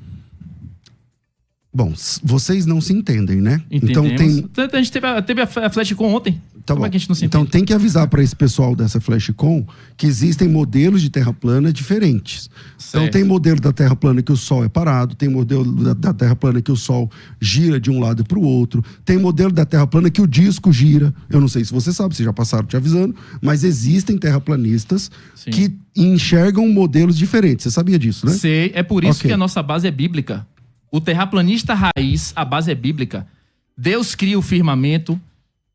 Bom, vocês não se entendem, né? Entendemos. Então A gente teve a FlashCon ontem. Tá Como bom. é que a gente não se Então entende? tem que avisar para esse pessoal dessa FlashCon que existem modelos de terra plana diferentes. Então Certo. tem modelo da terra plana que o Sol é parado, tem modelo da terra plana que o Sol gira de um lado para o outro, tem modelo da terra plana que o disco gira. Eu não sei se você sabe, se já passaram te avisando, mas existem terraplanistas Sim. que enxergam modelos diferentes. Você sabia disso, né? Sei, é por isso Ok. que a nossa base é bíblica. O terraplanista raiz, a base é bíblica. Deus cria o firmamento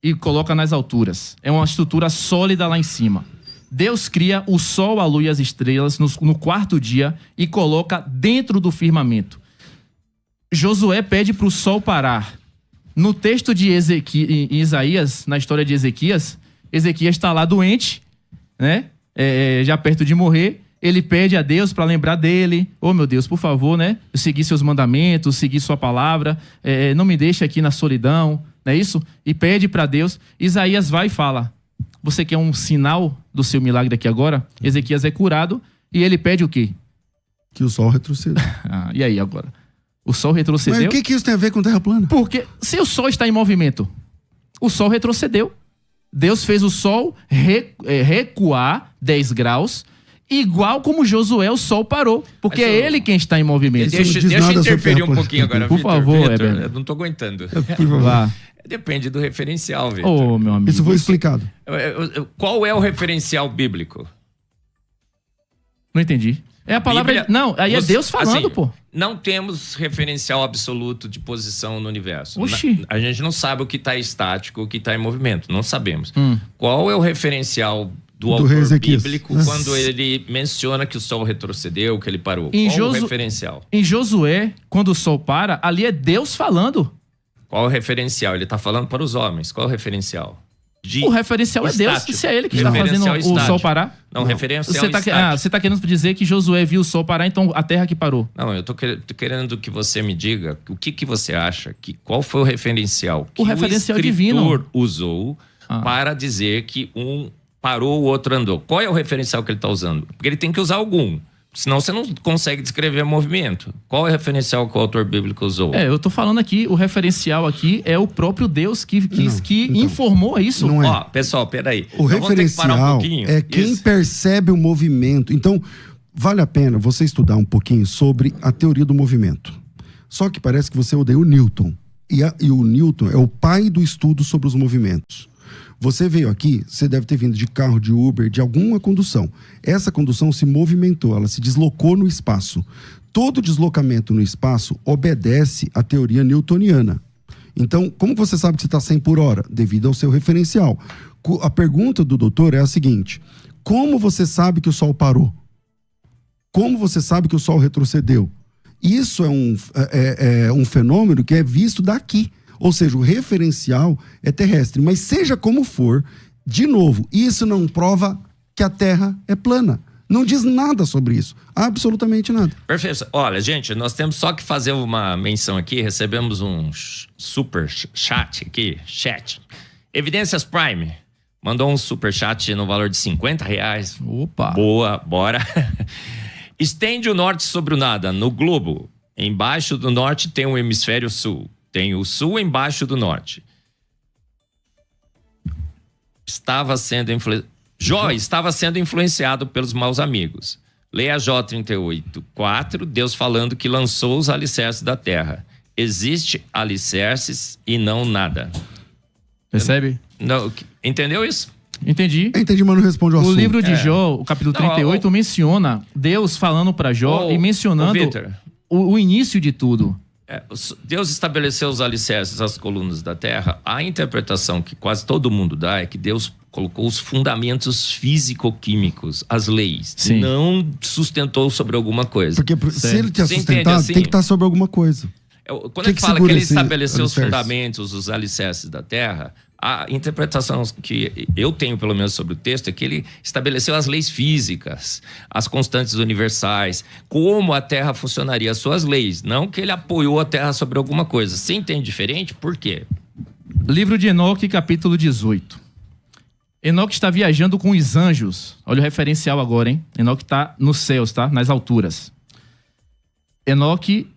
e coloca nas alturas. É uma estrutura sólida lá em cima. Deus cria o sol, a lua e as estrelas no quarto dia e coloca dentro do firmamento. Josué pede para o sol parar. No texto de em Isaías, na história de Ezequias está lá doente, né? Já perto de morrer. Ele pede a Deus para lembrar dele. Oh, meu Deus, por favor, né? Eu segui seus mandamentos, segui sua palavra. Não me deixe aqui na solidão, não é isso? E pede para Deus. Isaías vai e fala: você quer um sinal do seu milagre aqui agora? Ezequias é curado e ele pede o quê? Que o Sol retroceda. E aí agora? O sol retrocedeu? Mas o que isso tem a ver com terra plana? Porque se o sol está em movimento, o sol retrocedeu. Deus fez o sol recuar 10 graus, igual como Josué, o sol parou. Porque Mas é ele quem está em movimento. Isso não Deixa diz eu nada sobre interferir um terra pouquinho agora, Por Vitor. favor, Vitor, Heber. eu não tô aguentando. Por favor. Vá. Depende do referencial, Vitor. Ô, meu amigo. Isso foi explicado. Qual é o referencial bíblico? Não entendi. É a palavra... Bíblia- Não, aí é Você- Deus falando, assim, pô. Não temos referencial absoluto de posição no universo. Oxi. A gente não sabe o que está estático, o que está em movimento. Não sabemos. Qual é o referencial do autor Ezequias. bíblico Nossa. quando ele menciona que o sol retrocedeu, que ele parou? Em Qual o Josu- referencial? Em Josué, quando o sol para, ali é Deus falando. Qual é o referencial? Ele está falando para os homens. Qual é o referencial? O referencial é Deus. Estático. Se é ele que está fazendo Referencial o estático. sol parar. Não, referencial Você estático. tá querendo dizer que Josué viu o sol parar, então a terra que parou. Não, eu tô querendo que você me diga o que você acha, qual foi o referencial que referencial o escritor divino. usou para dizer que um parou, o outro andou. Qual é o referencial que ele está usando? Porque ele tem que usar algum, senão você não consegue descrever movimento. Qual é o referencial que o autor bíblico usou? Eu tô falando aqui, o referencial aqui é o próprio Deus que então, informou isso. não é. Ó, pessoal, peraí. O Nós vamos ter que parar um referencial pouquinho. é quem Isso. percebe o movimento. Então, vale a pena você estudar um pouquinho sobre a teoria do movimento. Só que parece que você odeia o Newton. E o Newton é o pai do estudo sobre os movimentos. Você veio aqui, você deve ter vindo de carro, de Uber, de alguma condução. Essa condução se movimentou, ela se deslocou no espaço. Todo deslocamento no espaço obedece à teoria newtoniana. Então, como você sabe que você está 100 por hora? Devido ao seu referencial. A pergunta do doutor é a seguinte: como você sabe que o Sol parou? Como você sabe que o Sol retrocedeu? Isso é um fenômeno que é visto daqui. Ou seja, o referencial é terrestre. Mas seja como for, de novo, isso não prova que a Terra é plana. Não diz nada sobre isso. Absolutamente nada. Perfeito. Olha, gente, nós temos só que fazer uma menção aqui. Recebemos um super chat aqui. Chat. Evidências Prime. Mandou um super chat no valor de R$50. Opa. Boa, bora. Estende o norte sobre o nada. No globo, embaixo do norte tem o hemisfério sul. Tem o sul embaixo do norte. Jó estava sendo influenciado pelos maus amigos. Leia Jó 38:4, Deus falando que lançou os alicerces da terra. Existe alicerces e não nada. Percebe? Não, entendeu isso? Entendi. Entendi, mas não responde o O assunto. livro de Jó, o capítulo 38, menciona Deus falando para Jó e mencionando Vitor, o início de tudo. Deus estabeleceu os alicerces, as colunas da terra. A interpretação que quase todo mundo dá é que Deus colocou os fundamentos físico-químicos, as leis. Sim. Não sustentou sobre alguma coisa. Porque se ele tinha Você sustentado, entende assim? tem que estar sobre alguma coisa. Quando ele que fala que segura ele esse estabeleceu os alicerce? fundamentos, os alicerces da terra, a interpretação que eu tenho, pelo menos, sobre o texto é que ele estabeleceu as leis físicas, as constantes universais, como a terra funcionaria, as suas leis. Não que ele apoiou a terra sobre alguma coisa. Você entende diferente? Por quê? Livro de Enoque, capítulo 18. Enoque está viajando com os anjos. Olha o referencial agora, hein? Enoque está nos céus, tá? Nas alturas. Enoque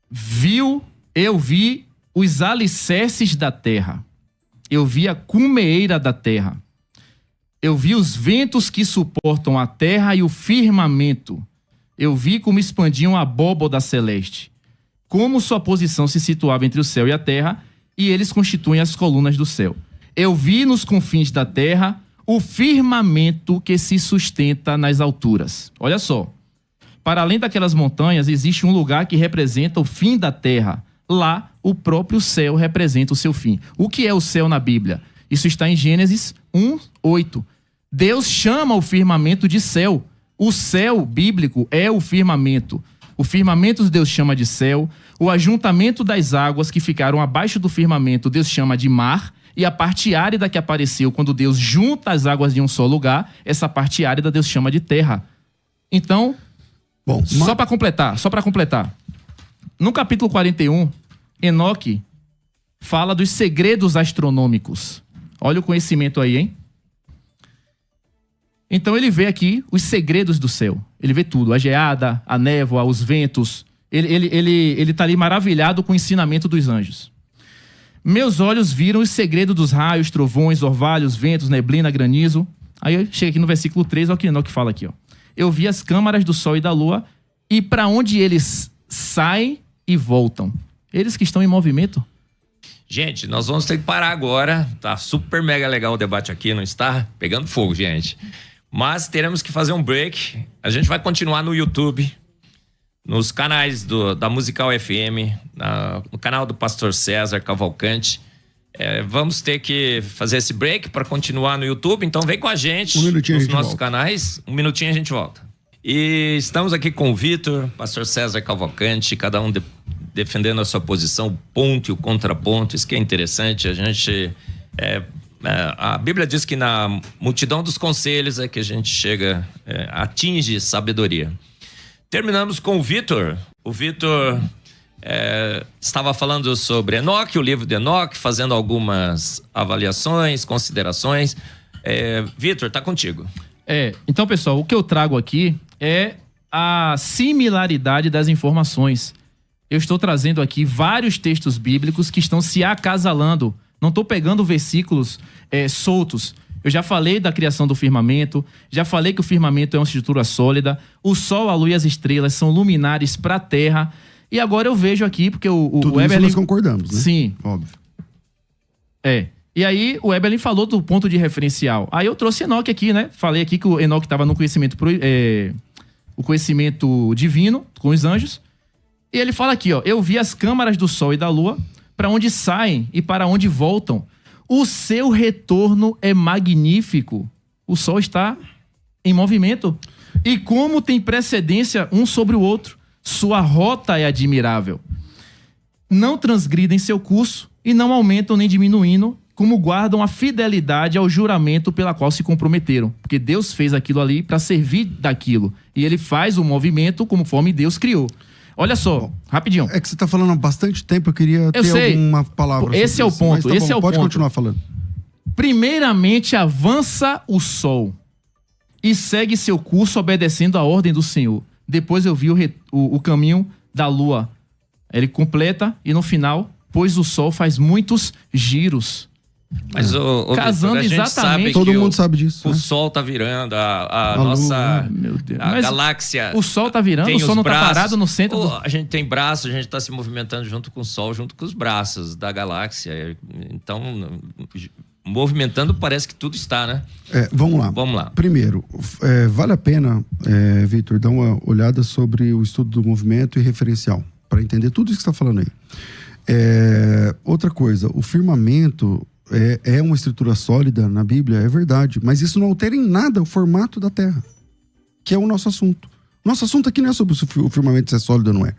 viu Eu vi os alicerces da terra. Eu vi a cumeira da terra. Eu vi os ventos que suportam a terra e o firmamento. Eu vi como expandiam a abóboda celeste. Como sua posição se situava entre o céu e a terra, e eles constituem as colunas do céu. Eu vi nos confins da terra o firmamento que se sustenta nas alturas. Olha só. Para além daquelas montanhas, existe um lugar que representa o fim da terra. Lá, o próprio céu representa o seu fim. O que é o céu na Bíblia? Isso está em Gênesis 1:8. Deus chama o firmamento de céu. O céu bíblico é o firmamento. O firmamento Deus chama de céu. O ajuntamento das águas que ficaram abaixo do firmamento Deus chama de mar. E a parte árida que apareceu quando Deus junta as águas de um só lugar, essa parte árida Deus chama de terra. Então, só para completar. No capítulo 41, Enoque fala dos segredos astronômicos. Olha o conhecimento aí, hein? Então ele vê aqui os segredos do céu. Ele vê tudo, a geada, a névoa, os ventos. Ele tá ali maravilhado com o ensinamento dos anjos. Meus olhos viram os segredos dos raios, trovões, orvalhos, ventos, neblina, granizo. Aí chega aqui no versículo 3, olha o que Enoque fala aqui, ó. Eu vi as câmaras do sol e da lua e para onde eles saem e voltam. Eles que estão em movimento. Gente, nós vamos ter que parar agora. Tá super mega legal o debate aqui, não está? Pegando fogo, gente. Mas teremos que fazer um break. A gente vai continuar no YouTube, nos canais da Musical FM, no canal do Pastor César Cavalcante. Vamos ter que fazer esse break para continuar no YouTube. Então vem com a gente nos nossos canais. Um minutinho a gente volta. E estamos aqui com o Vitor, Pastor César Cavalcante, cada um defendendo a sua posição, o ponto e o contraponto. Isso que é interessante. A gente... a Bíblia diz que na multidão dos conselhos é que a gente chega, atinge sabedoria. Terminamos com o Vitor. O Vitor estava falando sobre Enoque, o livro de Enoque, fazendo algumas avaliações, considerações. Vitor, tá contigo. Então, pessoal, o que eu trago aqui é a similaridade das informações. Eu estou trazendo aqui vários textos bíblicos que estão se acasalando. Não estou pegando versículos soltos. Eu já falei da criação do firmamento, já falei que o firmamento é uma estrutura sólida, o sol, a lua e as estrelas são luminares para a terra. E agora eu vejo aqui, porque Tudo o Eberlin... nós concordamos, né? Sim. Óbvio. E aí o Eberlin falou do ponto de referencial. Aí eu trouxe Enoque aqui, né? Falei aqui que o Enoque estava no conhecimento, o conhecimento divino, com os anjos. E ele fala aqui, ó, eu vi as câmaras do sol e da lua, para onde saem e para onde voltam. O seu retorno é magnífico. O sol está em movimento. E como tem precedência um sobre o outro, sua rota é admirável. Não transgridem seu curso e não aumentam nem diminuindo, como guardam a fidelidade ao juramento pela qual se comprometeram. Porque Deus fez aquilo ali para servir daquilo. E ele faz o movimento conforme Deus criou. Olha só, rapidinho. É que você tá falando há bastante tempo, eu queria ter alguma palavra. Esse é o ponto, tá esse é o ponto. Pode continuar falando. Primeiramente avança o sol e segue seu curso obedecendo a ordem do Senhor. Depois eu vi o caminho da lua. Ele completa e no final, pois o sol faz muitos giros. Mas casando Victor, exatamente. Todo mundo sabe disso. O sol tá virando, a nossa meu Deus. Galáxia. O sol tá virando, o sol não tá parado no centro. A gente tem braço, a gente tá se movimentando junto com o sol, junto com os braços da galáxia. Então, movimentando parece que tudo está, né? Vamos lá. Primeiro, vale a pena, Vitor, dar uma olhada sobre o estudo do movimento e referencial, para entender tudo isso que você está falando aí. Outra coisa, o firmamento é uma estrutura sólida na Bíblia, é verdade, mas isso não altera em nada o formato da Terra, que é o nosso assunto. Nosso assunto aqui não é sobre se o firmamento ser sólido ou não é.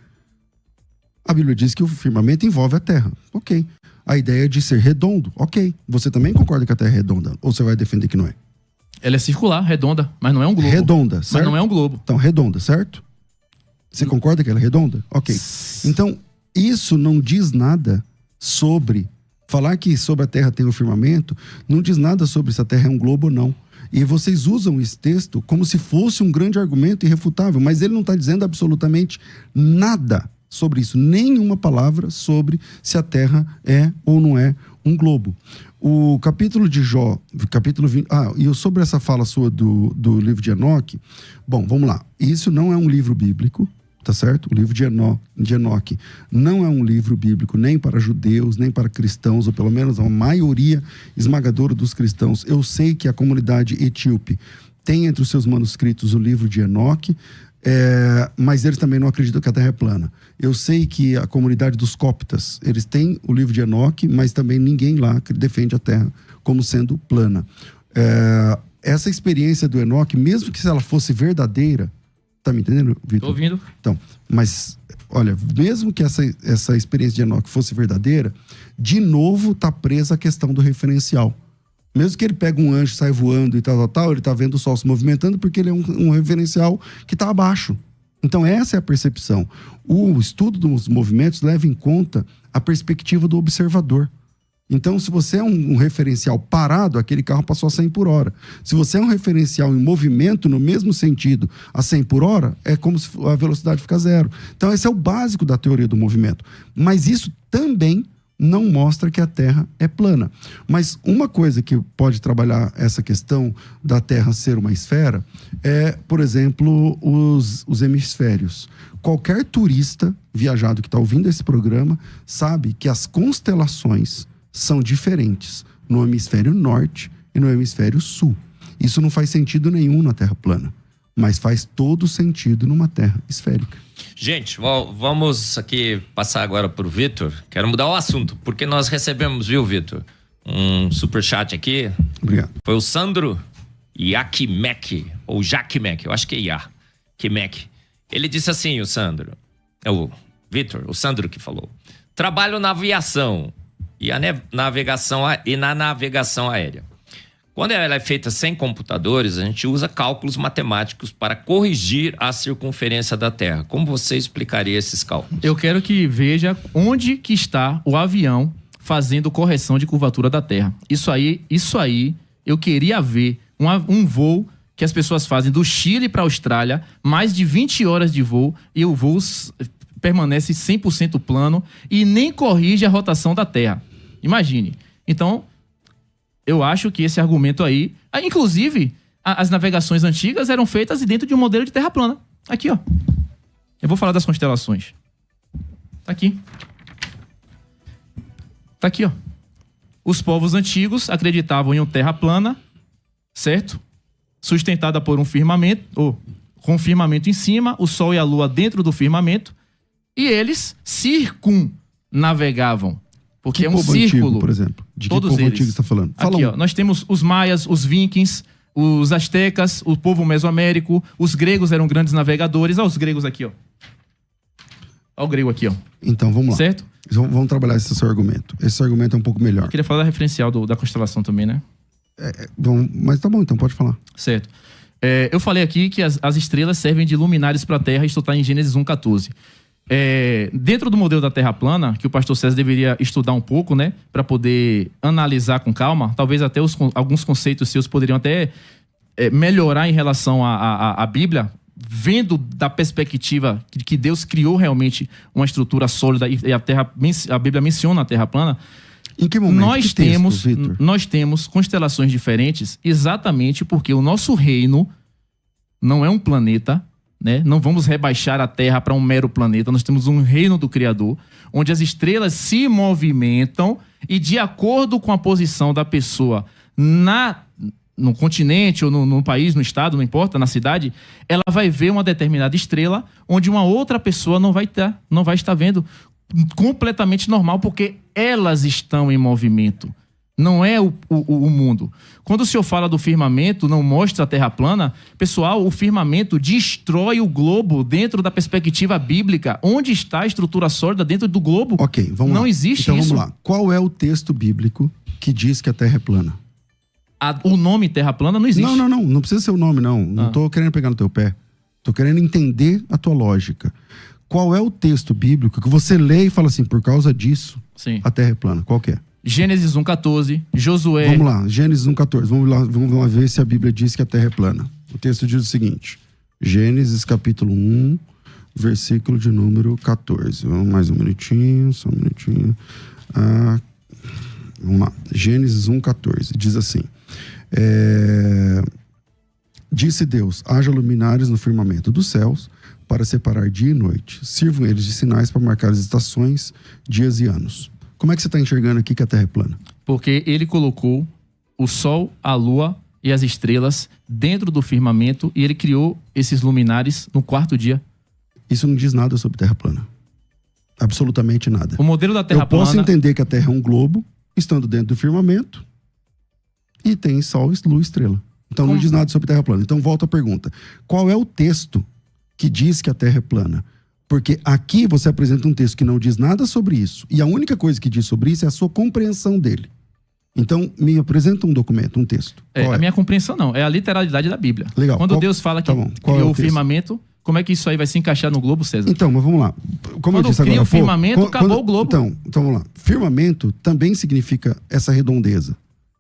A Bíblia diz que o firmamento envolve a Terra. Ok. A ideia de ser redondo. Ok. Você também concorda que a Terra é redonda? Ou você vai defender que não é? Ela é circular, redonda, mas não é um globo. Redonda, certo? Mas não é um globo. Então, redonda, certo? Você concorda que ela é redonda? Ok. Então, isso não diz nada sobre... Falar que sobre a Terra tem um firmamento não diz nada sobre se a Terra é um globo ou não. E vocês usam esse texto como se fosse um grande argumento irrefutável, mas ele não está dizendo absolutamente nada sobre isso. Nenhuma palavra sobre se a Terra é ou não é um globo. O capítulo de Jó, capítulo 20... e sobre essa fala sua do livro de Enoque, bom, vamos lá. Isso não é um livro bíblico, tá certo? O livro de Enoque não é um livro bíblico nem para judeus, nem para cristãos, ou pelo menos a maioria esmagadora dos cristãos. Eu sei que a comunidade etíope tem entre os seus manuscritos o livro de Enoque, mas eles também não acreditam que a Terra é plana. Eu sei que a comunidade dos coptas, eles têm o livro de Enoque, mas também ninguém lá defende a Terra como sendo plana. Essa experiência do Enoque, mesmo que se ela fosse verdadeira, tá me entendendo, Vitor? Tô ouvindo. Então, mas, olha, mesmo que essa experiência de Enoque fosse verdadeira, de novo tá presa a questão do referencial. Mesmo que ele pegue um anjo, sai voando e tal, ele tá vendo o Sol se movimentando porque ele é um referencial que tá abaixo. Então essa é a percepção. O estudo dos movimentos leva em conta a perspectiva do observador. Então, se você é um referencial parado, aquele carro passou a 100 por hora. Se você é um referencial em movimento, no mesmo sentido, a 100 por hora, é como se a velocidade fica zero. Então, esse é o básico da teoria do movimento. Mas isso também não mostra que a Terra é plana. Mas uma coisa que pode trabalhar essa questão da Terra ser uma esfera é, por exemplo, os hemisférios. Qualquer turista viajado que está ouvindo esse programa sabe que as constelações são diferentes no hemisfério norte e no hemisfério sul. Isso não faz sentido nenhum na Terra plana, mas faz todo sentido numa Terra esférica. Gente, vamos aqui passar agora para o Vitor. Quero mudar o assunto, porque nós recebemos, viu, Vitor, um superchat aqui. Obrigado. Foi o Sandro Yakimek, ou Jakimek, eu acho que é Yakimek. Ele disse assim, o Sandro, o Vitor, o Sandro que falou: trabalho na aviação e na navegação aérea. Quando ela é feita sem computadores, a gente usa cálculos matemáticos para corrigir a circunferência da Terra. Como você explicaria esses cálculos? Eu quero que veja onde que está o avião fazendo correção de curvatura da Terra. Isso aí, eu queria ver um voo que as pessoas fazem do Chile para a Austrália, mais de 20 horas de voo, e o voo permanece 100% plano e nem corrige a rotação da Terra. Imagine. Então, eu acho que esse argumento aí... Inclusive, as navegações antigas eram feitas dentro de um modelo de terra plana. Aqui, ó. Eu vou falar das constelações. Tá aqui. Tá aqui, ó. Os povos antigos acreditavam em uma terra plana, certo? Sustentada por um firmamento, ou com um firmamento em cima, o Sol e a Lua dentro do firmamento, e eles circunnavegavam. Porque que é um povo círculo. Antigo, por exemplo? De todos que povo eles. antigo você está falando? Fala Aqui, ó, nós temos os maias, os vikings, os astecas, o povo mesoamérico, os gregos eram grandes navegadores. Olha os gregos aqui, ó. Olha o grego aqui, ó. Então, vamos lá. Certo? Vamos trabalhar esse seu argumento. Esse seu argumento é um pouco melhor. Eu queria falar da referencial da constelação também, né? Mas tá bom, então pode falar. Certo. Eu falei aqui que as estrelas servem de luminares para a Terra, isso está em Gênesis 1:14. Dentro do modelo da Terra plana, que o pastor César deveria estudar um pouco, né, para poder analisar com calma, talvez até alguns conceitos seus poderiam até melhorar em relação à Bíblia, vendo da perspectiva que Deus criou realmente uma estrutura sólida e a Bíblia menciona a Terra plana. Em que momento? Nós temos constelações diferentes exatamente porque o nosso reino não é um planeta, né? Não vamos rebaixar a Terra para um mero planeta. Nós temos um reino do Criador, onde as estrelas se movimentam e, de acordo com a posição da pessoa no continente ou no país, no estado, não importa, na cidade, ela vai ver uma determinada estrela onde uma outra pessoa não vai estar vendo. Completamente normal, porque elas estão em movimento. Não é o mundo. Quando o senhor fala do firmamento, não mostra a Terra plana, pessoal, o firmamento destrói o globo dentro da perspectiva bíblica. Onde está a estrutura sólida dentro do globo? Ok, vamos lá. Não existe então, isso. Vamos lá. Qual é o texto bíblico que diz que a Terra é plana? O nome Terra plana não existe. Não precisa ser o nome, não. Não tô querendo pegar no teu pé. Tô querendo entender a tua lógica. Qual é o texto bíblico que você lê e fala assim, por causa disso, Sim, a Terra é plana? Qual que é? Gênesis 1:14, Josué... Vamos lá, Gênesis 1:14. Vamos lá ver se a Bíblia diz que a Terra é plana. O texto diz o seguinte, Gênesis capítulo 1, versículo de número 14. Vamos mais um minutinho, só um minutinho. Vamos lá. Gênesis 1:14. Diz assim: disse Deus, haja luminares no firmamento dos céus para separar dia e noite. Sirvam eles de sinais para marcar as estações, dias e anos. Como é que você está enxergando aqui que a Terra é plana? Porque ele colocou o sol, a lua e as estrelas dentro do firmamento e ele criou esses luminares no quarto dia. Isso não diz nada sobre Terra plana. Absolutamente nada. O modelo da Terra Eu posso plana... entender que a Terra é um globo, estando dentro do firmamento, e tem sol, lua e estrela. Então não diz nada sobre Terra plana. Então volta a pergunta. Qual é o texto que diz que a Terra é plana? Porque aqui você apresenta um texto que não diz nada sobre isso. E a única coisa que diz sobre isso é a sua compreensão dele. Então, me apresenta um documento, um texto. A minha compreensão não, é a literalidade da Bíblia. Legal. Quando Deus fala que criou o firmamento, como é que isso aí vai se encaixar no globo, César? Então, mas vamos lá. Como quando eu disse cria agora, o firmamento, acabou o globo. Então, vamos lá. Firmamento também significa essa redondeza.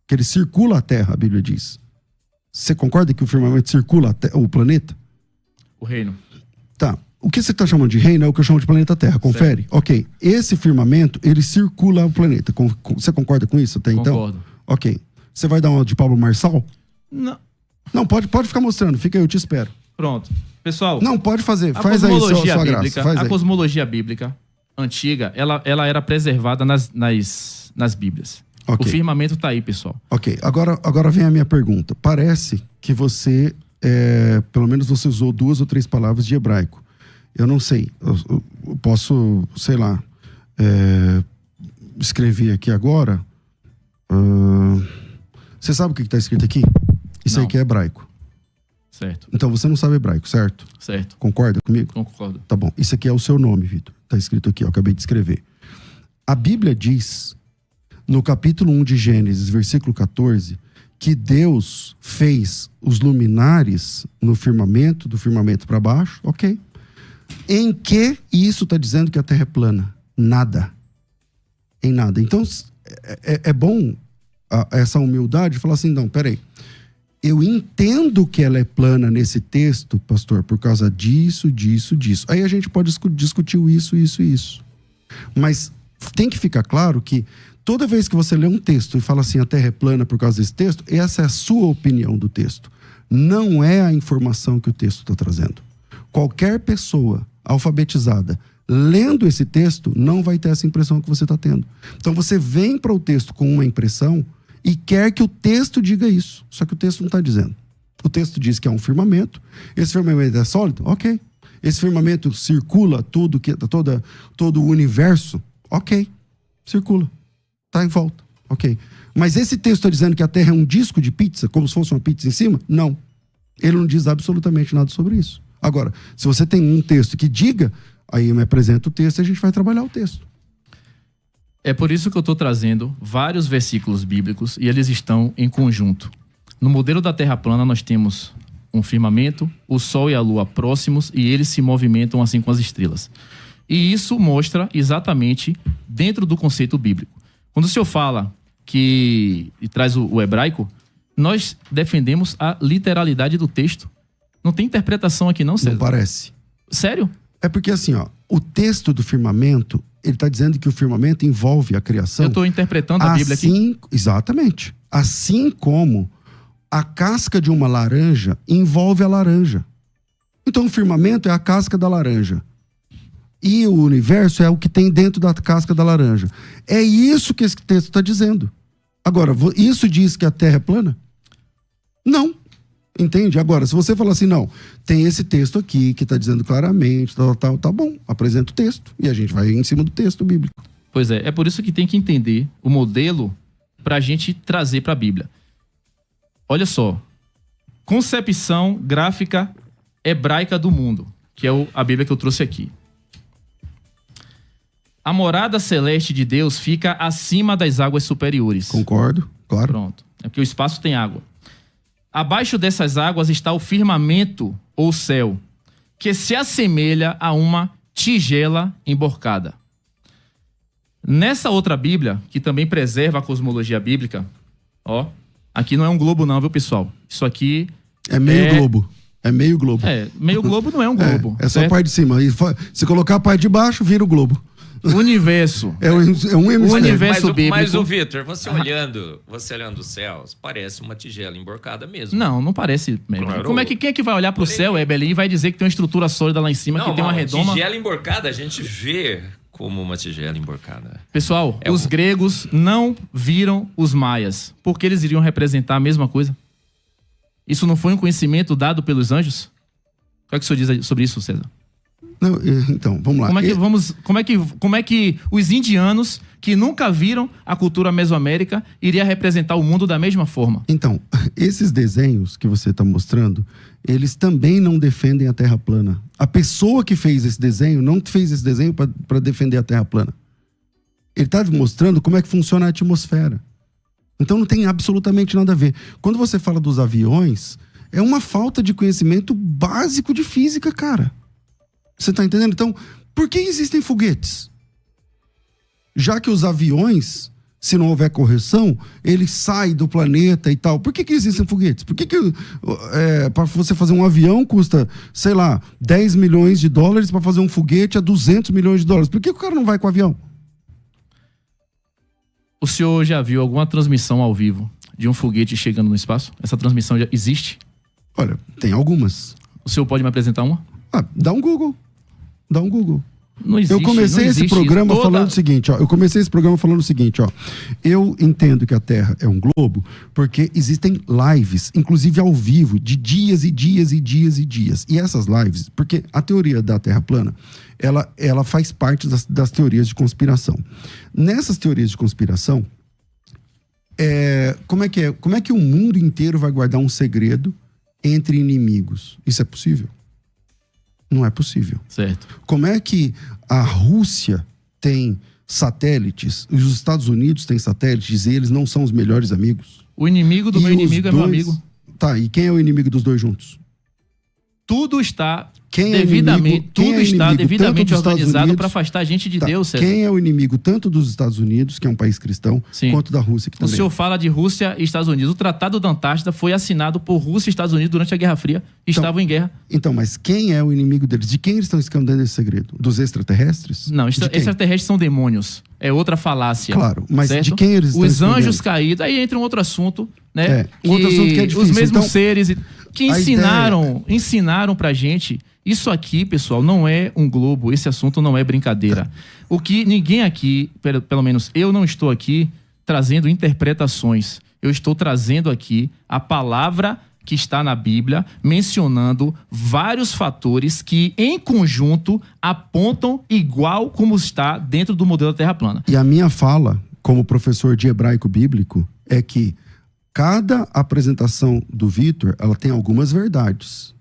Que ele circula a Terra, a Bíblia diz. Você concorda que o firmamento circula o planeta? O reino. Tá. O que você está chamando de reino é o que eu chamo de planeta Terra. Confere? Certo. Ok. Esse firmamento, ele circula o planeta. Você concorda com isso até então? Concordo. Ok. Você vai dar uma de Pablo Marçal? Não. Não, pode ficar mostrando. Fica aí, eu te espero. Pronto. Pessoal... Não, pode fazer. Faz aí sua graça. Faz a aí. cosmologia bíblica antiga, ela era preservada nas Bíblias. Okay. O firmamento está aí, pessoal. Ok. Agora vem a minha pergunta. Parece que você, pelo menos você usou 2 ou 3 palavras de hebraico. Eu não sei. Eu posso, sei lá, escrever aqui agora. Você sabe o que está escrito aqui? Isso não. Aí que é hebraico. Certo. Então você não sabe hebraico, certo? Certo. Concorda comigo? Concordo. Tá bom. Isso aqui é o seu nome, Vitor. Está escrito aqui, eu acabei de escrever. A Bíblia diz, no capítulo 1 de Gênesis, versículo 14, que Deus fez os luminares no firmamento, do firmamento para baixo, ok. Em que isso está dizendo que a Terra é plana? Nada. Em nada. Então, é bom essa humildade de falar assim, não, peraí. Eu entendo que ela é plana nesse texto, pastor, por causa disso. Aí a gente pode discutir isso. Mas tem que ficar claro que toda vez que você lê um texto e fala assim, a Terra é plana por causa desse texto, essa é a sua opinião do texto. Não é a informação que o texto está trazendo. Qualquer pessoa alfabetizada lendo esse texto não vai ter essa impressão que você está tendo. Então você vem para o texto com uma impressão e quer que o texto diga isso. Só que o texto não está dizendo. O texto diz que é um firmamento. Esse firmamento é sólido? Ok. Esse firmamento circula todo o universo? Ok. Circula. Está em volta. Ok. Mas esse texto está dizendo que a Terra é um disco de pizza, como se fosse uma pizza em cima? Não. Ele não diz absolutamente nada sobre isso. Agora, se você tem um texto que diga, aí eu me apresento o texto e a gente vai trabalhar o texto. É por isso que eu estou trazendo vários versículos bíblicos e eles estão em conjunto. No modelo da Terra plana nós temos um firmamento, o Sol e a Lua próximos e eles se movimentam assim com as estrelas. E isso mostra exatamente dentro do conceito bíblico. Quando o senhor fala e traz o hebraico, nós defendemos a literalidade do texto. Não tem interpretação aqui não, César? Não parece. Sério? É porque assim, o texto do firmamento, ele está dizendo que o firmamento envolve a criação. Eu estou interpretando a Bíblia aqui. Exatamente. Assim como a casca de uma laranja envolve a laranja. Então o firmamento é a casca da laranja. E o universo é o que tem dentro da casca da laranja. É isso que esse texto está dizendo. Agora, isso diz que a Terra é plana? Não. Entende? Agora, se você falar assim, não, tem esse texto aqui que está dizendo claramente, tá bom, apresenta o texto. E a gente vai em cima do texto bíblico. Pois é por isso que tem que entender o modelo para a gente trazer para a Bíblia. Olha só, concepção gráfica hebraica do mundo, que é a Bíblia que eu trouxe aqui. A morada celeste de Deus fica acima das águas superiores. Concordo, claro. Pronto, é porque o espaço tem água. Abaixo dessas águas está o firmamento, ou céu, que se assemelha a uma tigela emborcada. Nessa outra Bíblia, que também preserva a cosmologia bíblica, aqui não é um globo não, viu, pessoal? Isso aqui é meio globo. É meio globo. Meio globo não é um globo. É só a parte de cima. E se colocar a parte de baixo, vira o globo. O universo. É um hemisfério. O universo bíblico. Mas o Vitor, você olhando os céus, parece uma tigela emborcada mesmo. Não parece mesmo. Claro. Quem é que vai olhar pro céu, Eberlin, e vai dizer que tem uma estrutura sólida lá em cima, que tem uma redoma? Tigela emborcada, a gente vê como uma tigela emborcada. Pessoal, os gregos não viram os maias, porque eles iriam representar a mesma coisa. Isso não foi um conhecimento dado pelos anjos? O que é que o senhor diz sobre isso, César? Não, então, vamos lá. Como é que os indianos, que nunca viram a cultura mesoamérica, iria representar o mundo da mesma forma? Então, esses desenhos que você está mostrando, eles também não defendem a Terra plana. A pessoa que fez esse desenho não fez esse desenho para defender a Terra plana. Ele está mostrando como é que funciona a atmosfera. Então não tem absolutamente nada a ver. Quando você fala dos aviões, é uma falta de conhecimento básico de física, cara. Você tá entendendo? Então, por que existem foguetes? Já que os aviões, se não houver correção, eles saem do planeta e tal. Por que existem foguetes? Por que para você fazer um avião custa, sei lá, 10 milhões de dólares, para fazer um foguete a 200 milhões de dólares? Por que o cara não vai com o avião? O senhor já viu alguma transmissão ao vivo de um foguete chegando no espaço? Essa transmissão já existe? Olha, tem algumas. O senhor pode me apresentar uma? Dá um Google. Não existe, eu comecei esse programa falando o seguinte, ó. Eu entendo que a Terra é um globo porque existem lives, inclusive ao vivo, de dias e dias e dias e dias. E essas lives, porque a teoria da Terra plana, ela faz parte das teorias de conspiração. Nessas teorias de conspiração, como é que o mundo inteiro vai guardar um segredo entre inimigos? Isso é possível? Não é possível. Certo. Como é que a Rússia tem satélites, os Estados Unidos têm satélites e eles não são os melhores amigos? O inimigo do meu inimigo é meu amigo. Tá, e quem é o inimigo dos dois juntos? Tudo está devidamente organizado para afastar a gente de Deus, César. Quem é o inimigo tanto dos Estados Unidos, que é um país cristão, quanto da Rússia, que também. O senhor fala de Rússia e Estados Unidos. O Tratado da Antártida foi assinado por Rússia e Estados Unidos durante a Guerra Fria. Estavam em guerra. Então, mas quem é o inimigo deles? De quem eles estão escondendo esse segredo? Dos extraterrestres? Não, extraterrestres são demônios. É outra falácia. Claro, mas certo? de quem eles estão Os escondendo? anjos caídos. Aí entra um outro assunto, né? Outro assunto que é difícil. Os mesmos então, seres que ensinaram pra gente. Isso aqui, pessoal, não é um globo. Esse assunto não é brincadeira. O que ninguém aqui, pelo menos eu não estou aqui trazendo interpretações. Eu estou trazendo aqui a palavra que está na Bíblia, mencionando vários fatores que, em conjunto, apontam igual como está dentro do modelo da Terra plana. E a minha fala, como professor de hebraico bíblico, é que cada apresentação do Vitor, ela tem algumas verdades,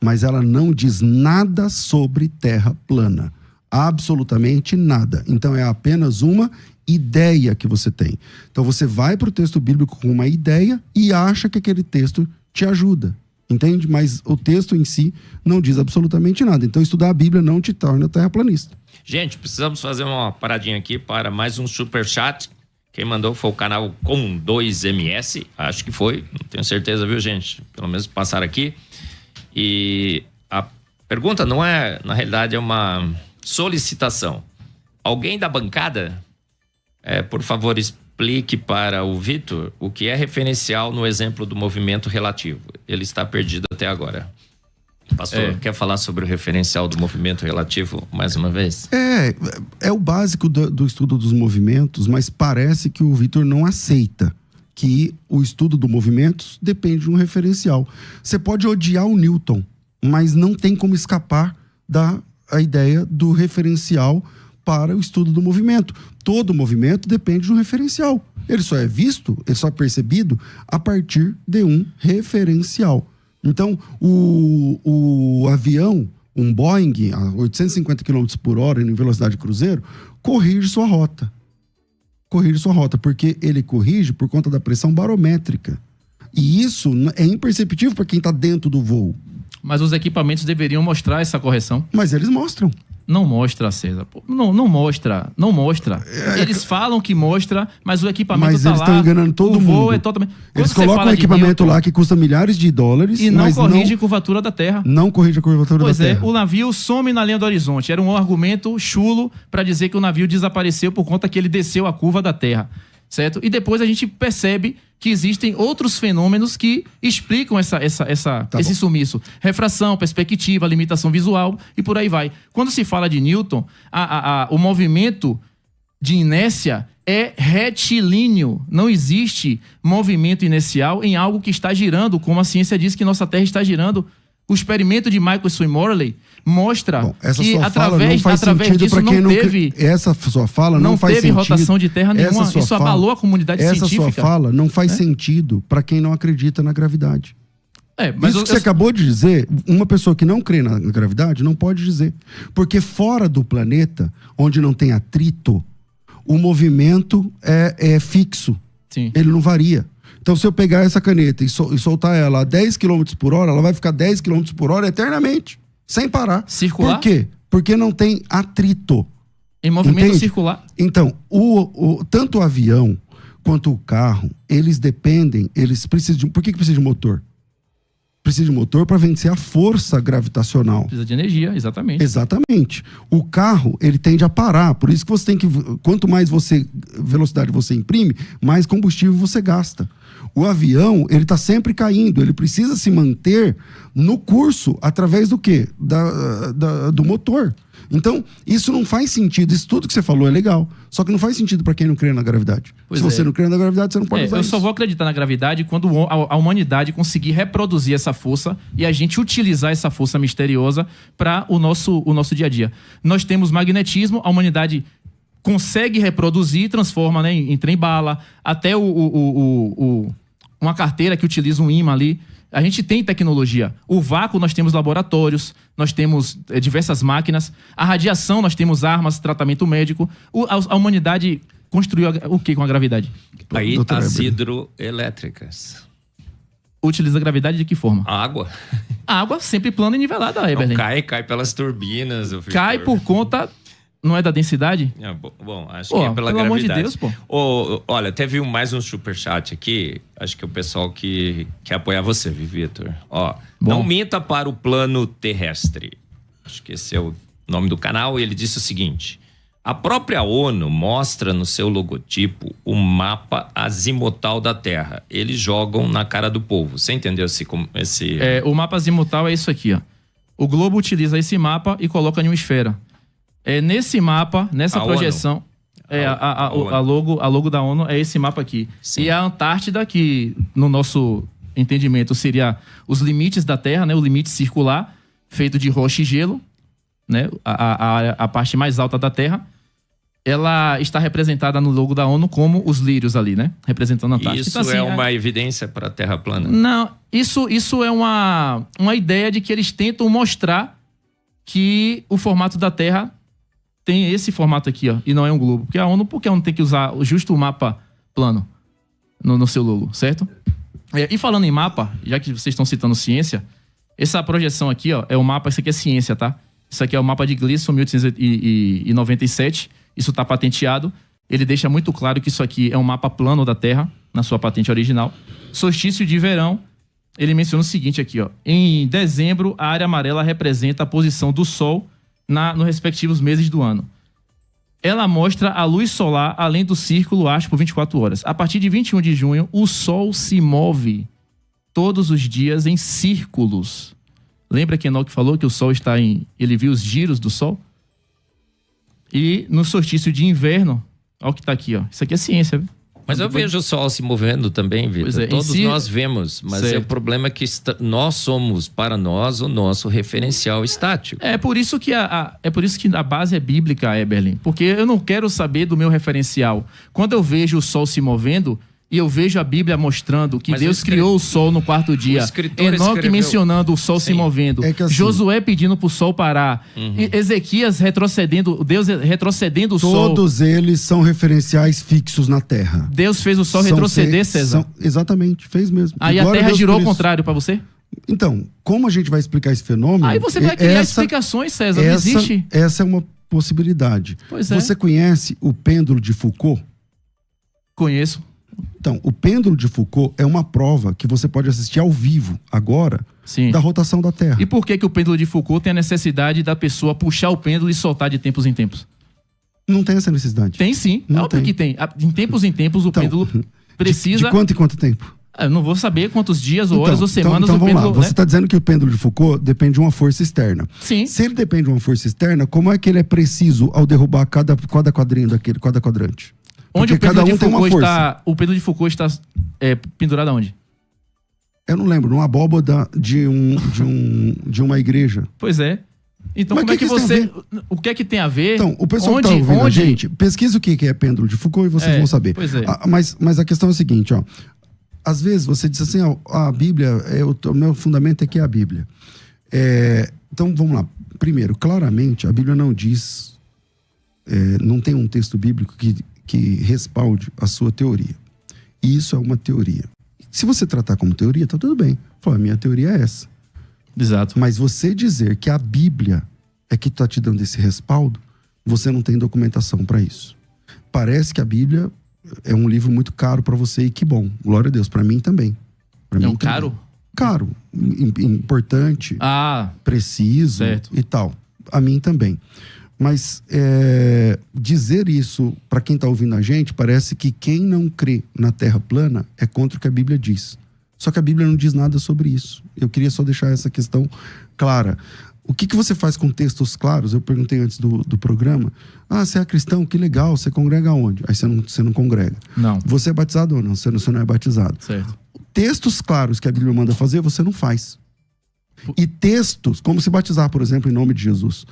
mas ela não diz nada sobre Terra plana. Absolutamente nada. Então é apenas uma ideia que você tem. Então você vai para o texto bíblico com uma ideia e acha que aquele texto te ajuda. Entende? Mas o texto em si não diz absolutamente nada. Então estudar a Bíblia não te torna terraplanista. Gente, precisamos fazer uma paradinha aqui para mais um superchat. Quem mandou foi o canal Com2MS. Acho que foi. Não tenho certeza, viu, gente? Pelo menos passaram aqui. E a pergunta não é, na realidade, é uma solicitação. Alguém da bancada, por favor, explique para o Vitor o que é referencial no exemplo do movimento relativo. Ele está perdido até agora. Pastor, quer falar sobre o referencial do movimento relativo mais uma vez? É o básico do estudo dos movimentos, mas parece que o Vitor não aceita que o estudo do movimentos depende de um referencial. Você pode odiar o Newton, mas não tem como escapar da ideia do referencial para o estudo do movimento. Todo movimento depende de um referencial. Ele só é visto, ele só é percebido a partir de um referencial. Então, o avião, um Boeing, a 850 km por hora em velocidade de cruzeiro, corrige sua rota. Porque ele corrige por conta da pressão barométrica. E isso é imperceptível para quem está dentro do voo. Mas os equipamentos deveriam mostrar essa correção. Mas eles mostram. Não mostra, César. Não mostra. Eles falam que mostra, mas o equipamento mas tá lá. Mas eles estão enganando todo o mundo. voo é totalmente... Eles colocam um equipamento lá que custa milhares de dólares. E não corrige a curvatura da Terra. Não corrige a curvatura da Terra. Pois é, o navio some na linha do horizonte. Era um argumento chulo para dizer que o navio desapareceu por conta que ele desceu a curva da Terra. Certo? E depois a gente percebe que existem outros fenômenos que explicam esse sumiço. Refração, perspectiva, limitação visual e por aí vai. Quando se fala de Newton, o movimento de inércia é retilíneo. Não existe movimento inercial em algo que está girando, como a ciência diz que nossa Terra está girando. O experimento de Michelson e Morley mostra que através disso não teve... Essa sua fala não faz sentido. Não teve rotação de terra nenhuma. Isso abalou a comunidade científica. Essa sua fala não faz sentido para quem não acredita na gravidade. Mas isso que você acabou de dizer, uma pessoa que não crê na gravidade não pode dizer. Porque fora do planeta, onde não tem atrito, o movimento é fixo. Sim. Ele não varia. Então, se eu pegar essa caneta e soltar ela a 10 km por hora, ela vai ficar 10 km por hora eternamente, sem parar. Circular? Por quê? Porque não tem atrito. Em movimento circular. Então, tanto o avião quanto o carro, eles precisam de... Por que precisa de motor? Precisa de motor para vencer a força gravitacional. Precisa de energia, exatamente. Exatamente. O carro, ele tende a parar. Por isso que você tem que... Quanto mais velocidade você imprime, mais combustível você gasta. O avião, ele está sempre caindo. Ele precisa se manter no curso através do quê? Do motor. Então, isso não faz sentido. Isso tudo que você falou é legal. Só que não faz sentido para quem não crê na gravidade. Se você não crê na gravidade, você não pode usar isso. Eu só vou acreditar na gravidade quando a humanidade conseguir reproduzir essa força e a gente utilizar essa força misteriosa para o nosso dia a dia. Nós temos magnetismo, a humanidade consegue reproduzir, transforma, né, em trem-bala, até uma carteira que utiliza um ímã ali. A gente tem tecnologia. O vácuo, nós temos laboratórios, nós temos diversas máquinas. A radiação, nós temos armas, tratamento médico. A humanidade construiu o que com a gravidade? Aí as hidroelétricas. Utiliza a gravidade de que forma? A água. A água sempre plana e nivelada, Eberlin. Cai pelas turbinas. Cai por conta... Não é da densidade? Bom, acho que é pela gravidade. Amor de Deus, pô. Olha, teve mais um superchat aqui. Acho que é o pessoal que quer apoiar você, Vitor. Não minta para o plano terrestre. Acho que esse é o nome do canal. E ele disse o seguinte: a própria ONU mostra no seu logotipo o mapa azimutal da Terra. Eles jogam na cara do povo. Você entendeu esse... O mapa azimutal é isso aqui, ó. O globo utiliza esse mapa e coloca em uma esfera. Nesse mapa, nessa projeção, a logo da ONU é esse mapa aqui. Sim. E a Antártida, que no nosso entendimento seria os limites da Terra, né? O limite circular, feito de rocha e gelo, né? A parte mais alta da Terra, ela está representada no logo da ONU como os lírios ali, né? Representando a Antártida. Isso então, assim, é uma evidência para a Terra plana? Não, isso é uma ideia de que eles tentam mostrar que o formato da Terra tem esse formato aqui, ó, e não é um globo. Porque a ONU tem que usar justo o mapa plano no seu logo, certo? E falando em mapa, já que vocês estão citando ciência, essa projeção aqui, ó, é o mapa, isso aqui é ciência, tá? Isso aqui é o mapa de Gleason, 1897, isso tá patenteado. Ele deixa muito claro que isso aqui é um mapa plano da Terra, na sua patente original. Solstício de verão, ele menciona o seguinte aqui, ó. Em dezembro, a área amarela representa a posição do Sol nos respectivos meses do ano. Ela mostra a luz solar além do círculo ástico por 24 horas. A partir de 21 de junho, o Sol se move todos os dias em círculos. Lembra que Enoque falou que o Sol ele viu os giros do Sol? E no solstício de inverno, olha o que está aqui, ó. Isso aqui é ciência, viu? Mas eu vejo o Sol se movendo também, Vitor. Todos nós vemos, mas o problema é que nós somos, para nós, o nosso referencial estático. É por isso que a base é bíblica, Eberlin. Porque eu não quero saber do meu referencial. Quando eu vejo o Sol se movendo, e eu vejo a Bíblia mostrando que Deus criou o Sol no quarto dia. Enoque mencionando o Sol se movendo. Assim, Josué pedindo pro Sol parar. Ezequias retrocedendo, Deus retrocedendo o Sol. Todos eles são referenciais fixos na Terra. Deus fez o Sol retroceder, César. Exatamente, fez mesmo. Aí a Terra girou ao contrário para você? Então, como a gente vai explicar esse fenômeno? Aí você vai criar explicações, César, não existe. Essa é uma possibilidade. Pois é. Você conhece o pêndulo de Foucault? Conheço. Então, o pêndulo de Foucault é uma prova que você pode assistir ao vivo, agora, Sim. da rotação da Terra. E por que o pêndulo de Foucault tem a necessidade da pessoa puxar o pêndulo e soltar de tempos em tempos? Não tem essa necessidade. Tem sim. Não Óbvio tem. que tem. Em tempos em tempos o pêndulo precisa... De quanto em quanto tempo? Eu não vou saber quantos dias, ou horas, ou semanas então o vamos pêndulo... lá. Você está dizendo que o pêndulo de Foucault depende de uma força externa. Sim. Se ele depende de uma força externa, como é que ele é preciso ao derrubar cada quadrinho daquele, cada quadrante? Onde Porque o pêndulo cada um de tem uma Foucault força. está... O pêndulo de Foucault está pendurado aonde? Eu não lembro, numa abóboda de uma igreja. Pois é. Então Mas como é que isso tem a você... O que é que tem a ver? Então, o pessoal que está ouvindo a gente, pesquisa o que é pêndulo de Foucault e vocês vão saber. Pois é. Mas a questão é a seguinte, ó. Às vezes você diz assim, ó, a Bíblia, o meu fundamento é que é a Bíblia. Então, vamos lá. Primeiro, claramente, a Bíblia não diz, não tem um texto bíblico que respalde a sua teoria. E isso é uma teoria. Se você tratar como teoria, tá tudo bem. Fala, a minha teoria é essa. Exato. Mas você dizer que a Bíblia é que está te dando esse respaldo, você não tem documentação para isso. Parece que a Bíblia é um livro muito caro para você e que bom. Glória a Deus, para mim também. Pra mim caro? Caro, importante, preciso certo. E tal. A mim também. Mas dizer isso para quem está ouvindo a gente, parece que quem não crê na Terra plana é contra o que a Bíblia diz. Só que a Bíblia não diz nada sobre isso. Eu queria só deixar essa questão clara. O que você faz com textos claros? Eu perguntei antes do programa. Você é cristão? Que legal. Você congrega onde? Aí você não congrega. Não. Você é batizado ou não? Você não é batizado. Certo. Textos claros que a Bíblia manda fazer, você não faz. E textos, como se batizar, por exemplo, em nome de Jesus.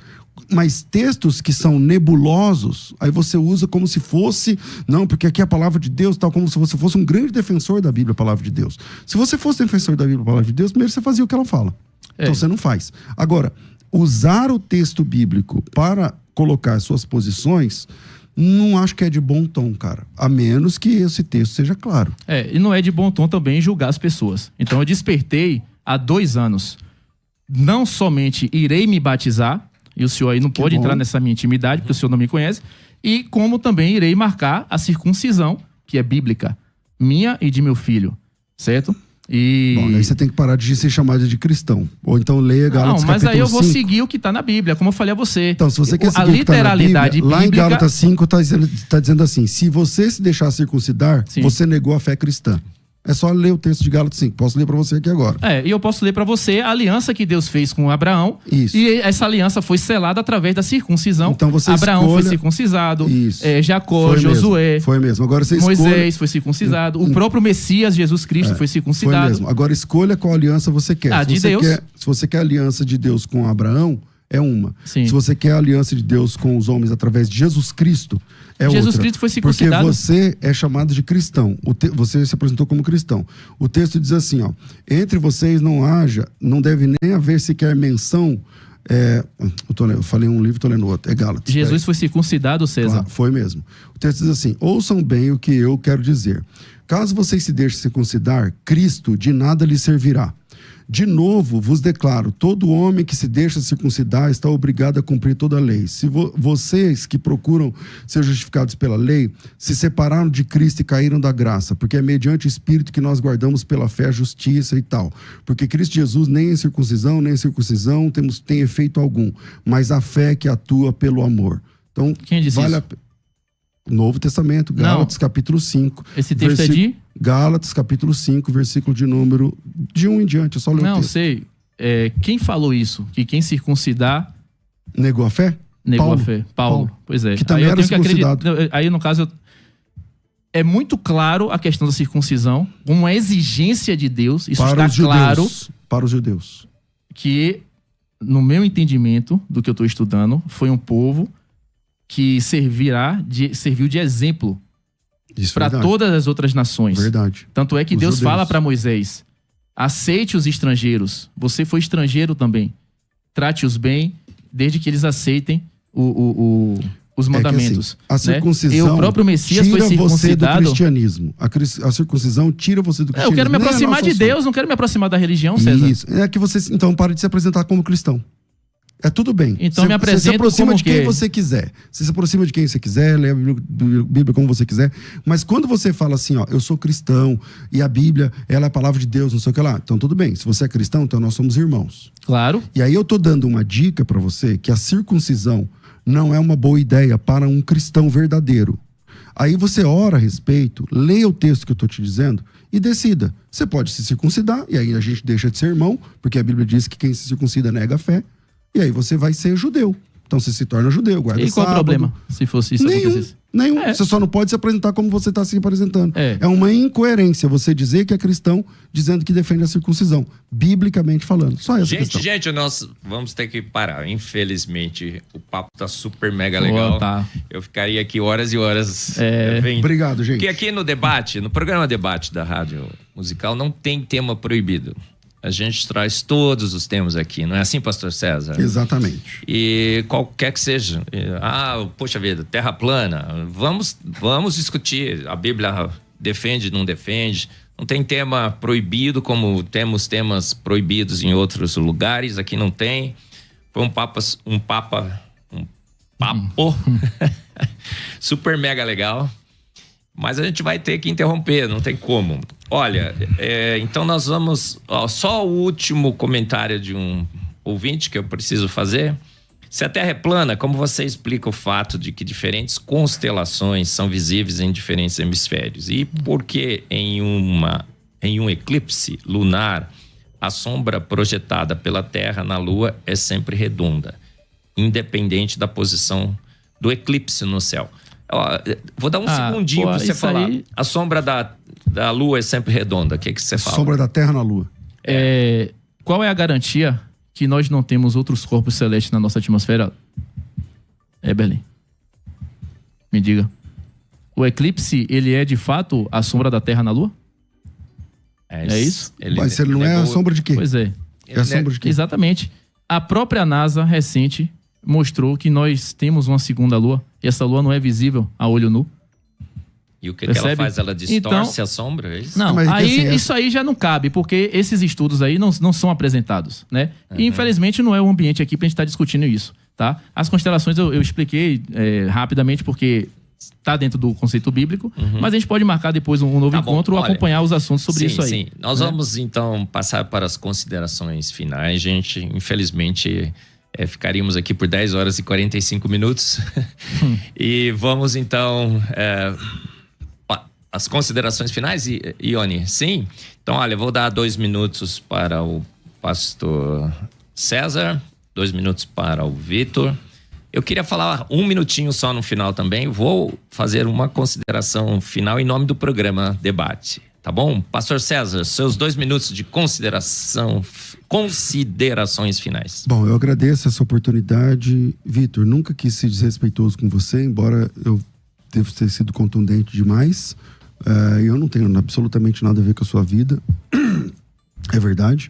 Mas textos que são nebulosos, aí você usa como se fosse... Não, porque aqui é a palavra de Deus, tal, como se você fosse um grande defensor da Bíblia, a palavra de Deus. Se você fosse defensor da Bíblia, a palavra de Deus, primeiro você fazia o que ela fala. Então você não faz. Agora, usar o texto bíblico para colocar suas posições, não acho que é de bom tom, cara. A menos que esse texto seja claro. E não é de bom tom também julgar as pessoas. Então eu despertei há 2 anos. Não somente irei me batizar, e o senhor aí não pode entrar nessa minha intimidade, porque o senhor não me conhece, e como também irei marcar a circuncisão, que é bíblica, minha e de meu filho, certo? Bom, aí você tem que parar de ser chamado de cristão. Ou então leia Gálatas capítulo 5. Não, mas aí eu vou seguir o que está na Bíblia, como eu falei a você. Então, se você quer seguir a literalidade Bíblia, lá em bíblica... Gálatas 5 está dizendo assim, se você se deixar circuncidar, você negou a fé cristã. É só ler o texto de Gálatas 5. Posso ler para você aqui agora. E eu posso ler para você a aliança que Deus fez com Abraão. Isso. E essa aliança foi selada através da circuncisão. Então você Abraão foi circuncisado. Isso. Jacó, foi Josué. Mesmo. Foi mesmo. Agora você Moisés foi circuncidado. O próprio Messias, Jesus Cristo, foi circuncidado. Foi mesmo. Agora escolha qual aliança você quer. De Deus. Se você quer a aliança de Deus com Abraão, é uma. Sim. Se você quer a aliança de Deus com os homens através de Jesus Cristo, é outra. Jesus Cristo foi circuncidado. Porque você é chamado de cristão. Você se apresentou como cristão. O texto diz assim, ó. Entre vocês não deve nem haver sequer menção... eu falei um livro, estou lendo outro. É Gálatas. Jesus foi circuncidado, César. Claro, foi mesmo. O texto diz assim, ouçam bem o que eu quero dizer. Caso vocês se deixem circuncidar, Cristo de nada lhe servirá. De novo, vos declaro, todo homem que se deixa circuncidar está obrigado a cumprir toda a lei. Se vocês que procuram ser justificados pela lei, se separaram de Cristo e caíram da graça, porque é mediante o Espírito que nós guardamos pela fé a justiça e tal. Porque Cristo Jesus nem em circuncisão, nem em circuncisão tem efeito algum, mas a fé que atua pelo amor. Então, quem disse isso? Novo Testamento, Gálatas capítulo 5. Esse texto é de? Gálatas capítulo 5, versículo de número de 1 em diante. Eu só leio o texto. Não, sei. Quem falou isso? Que quem circuncidar... Negou a fé? Negou a fé. Paulo. Pois é. Que também era circuncidado. Aí, no caso, é muito claro a questão da circuncisão, uma exigência de Deus. Isso para está claro. Para os judeus. Que, no meu entendimento do que eu estou estudando, foi um povo que serviu de exemplo para todas as outras nações. Verdade. Tanto é que Deus fala para Moisés, aceite os estrangeiros. Você foi estrangeiro também. Trate-os bem, desde que eles aceitem o os mandamentos. A circuncisão E o próprio Messias tira foi você do circuncidado. cristianismo. A circuncisão tira você do cristianismo. Eu quero me Nem é aproximar nosso de assunto. Deus, não quero me aproximar da religião, César. Isso. É que você, então, para de se apresentar como cristão. É tudo bem. Então me Você se apresento aproxima como de quem quê? você quiser. Você se aproxima de quem você quiser, lê a Bíblia como você quiser. Mas quando você fala assim, ó, eu sou cristão e a Bíblia, ela é a palavra de Deus, não sei o que lá. Então tudo bem. Se você é cristão, então nós somos irmãos. Claro. E aí eu tô dando uma dica para você que a circuncisão não é uma boa ideia para um cristão verdadeiro. Aí você ora a respeito, leia o texto que eu tô te dizendo e decida. Você pode se circuncidar, e aí a gente deixa de ser irmão, porque a Bíblia diz que quem se circuncida nega a fé. E aí você vai ser judeu. Então você se torna judeu, guarda E qual o sábado. problema se fosse isso acontecesse? Nenhum. É. Você só não pode se apresentar como você está se apresentando. É. Uma incoerência você dizer que é cristão dizendo que defende a circuncisão, biblicamente falando. Só essa questão. Gente, nós vamos ter que parar. Infelizmente, o papo tá super mega legal. Tá. Eu ficaria aqui horas e horas. Obrigado, gente. Porque aqui no debate, no programa Debate da Rádio Musical, não tem tema proibido. A gente traz todos os temas aqui, não é assim, pastor César? Exatamente. E qualquer que seja. Poxa vida, terra plana. Vamos discutir. A Bíblia defende, não defende. Não tem tema proibido, como temos temas proibidos em outros lugares. Aqui não tem. Foi um papo super mega legal. Mas a gente vai ter que interromper, não tem como. Olha, então nós vamos... só o último comentário de um ouvinte que eu preciso fazer. Se a Terra é plana, como você explica o fato de que diferentes constelações são visíveis em diferentes hemisférios? E por que em um eclipse lunar, a sombra projetada pela Terra na Lua é sempre redonda, independente da posição do eclipse no céu? Vou dar um segundinho para você falar. Aí... A sombra da Lua é sempre redonda. O que você fala? Sombra da Terra na Lua. Qual é a garantia que nós não temos outros corpos celestes na nossa atmosfera? Berlim. Me diga. O eclipse, ele é de fato a sombra da Terra na Lua? É isso? Mas ele não é a sombra de quê? Pois é. É a sombra de quê? Exatamente. A própria NASA recente mostrou que nós temos uma segunda lua e essa lua não é visível a olho nu. E o que ela faz? Ela distorce a sombra? É isso? Não, isso aí já não cabe, porque esses estudos aí não são apresentados, né? E infelizmente não é o ambiente aqui pra gente estar discutindo isso, tá? As constelações eu expliquei rapidamente porque tá dentro do conceito bíblico, mas a gente pode marcar depois um novo encontro ou acompanhar os assuntos sobre isso aí. Sim, nós vamos então passar para as considerações finais, gente. Infelizmente... ficaríamos aqui por 10 horas e 45 minutos. E vamos então as considerações finais, Ione? Sim? Então, olha, eu vou dar 2 minutos para o pastor César, 2 minutos para o Vitor. Eu queria falar 1 minutinho só no final também. Vou fazer uma consideração final em nome do programa Debate. Tá bom? Pastor César, seus 2 minutos de considerações finais. Bom, eu agradeço essa oportunidade. Vitor, nunca quis ser desrespeitoso com você, embora eu devo ter sido contundente demais. Eu não tenho absolutamente nada a ver com a sua vida. É verdade.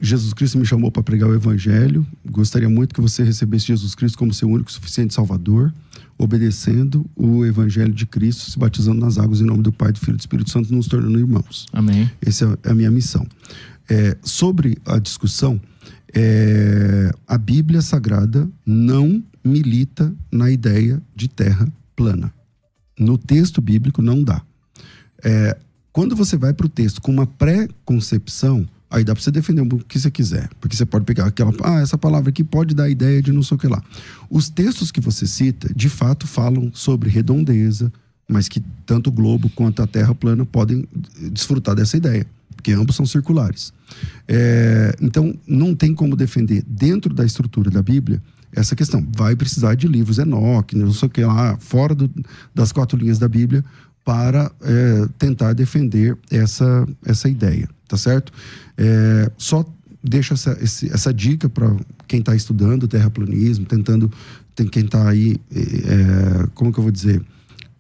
Jesus Cristo me chamou para pregar o Evangelho. Gostaria muito que você recebesse Jesus Cristo como seu único e suficiente Salvador, obedecendo o Evangelho de Cristo, se batizando nas águas em nome do Pai, do Filho e do Espírito Santo, nos tornando irmãos. Amém. Essa é a minha missão. Sobre a discussão, a Bíblia Sagrada não milita na ideia de terra plana. No texto bíblico não dá. Quando você vai para o texto com uma pré-concepção, aí dá para você defender o que você quiser. Porque você pode pegar essa palavra aqui pode dar a ideia de não sei o que lá. Os textos que você cita, de fato, falam sobre redondeza, mas que tanto o globo quanto a terra plana podem desfrutar dessa ideia, porque ambos são circulares. Então, não tem como defender dentro da estrutura da Bíblia essa questão. Vai precisar de livros Enoque, não sei o que lá, fora das 4 linhas da Bíblia, para tentar defender essa ideia, tá certo? Só deixo essa dica para quem está estudando terraplanismo, quem está aí, como que eu vou dizer,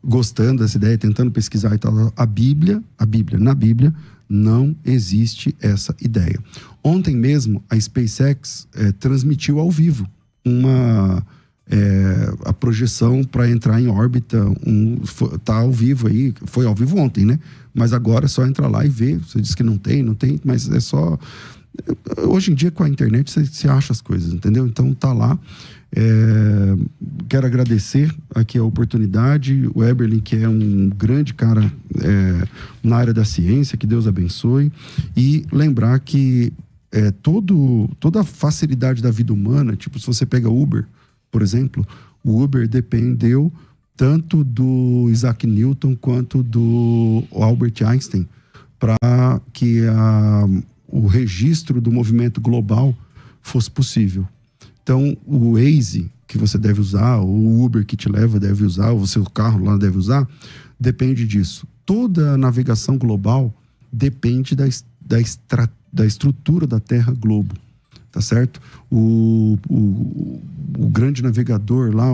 gostando dessa ideia, tentando pesquisar e tal. Na Bíblia não existe essa ideia. Ontem mesmo a SpaceX transmitiu ao vivo a projeção para entrar em órbita, tá ao vivo aí, foi ao vivo ontem, né? Mas agora é só entrar lá e ver. Você disse que não tem, mas é só... Hoje em dia, com a internet, você acha as coisas, entendeu? Então, tá lá. Quero agradecer aqui a oportunidade. O Eberlin, que é um grande cara na área da ciência, que Deus abençoe. E lembrar que toda a facilidade da vida humana, tipo, se você pega Uber, por exemplo, o Uber dependeu tanto do Isaac Newton quanto do Albert Einstein para que o registro do movimento global fosse possível. Então, o Waze que você deve usar, o Uber que te leva deve usar, o seu carro lá deve usar, depende disso. Toda a navegação global depende da estrutura da Terra Globo, tá certo? O grande navegador lá,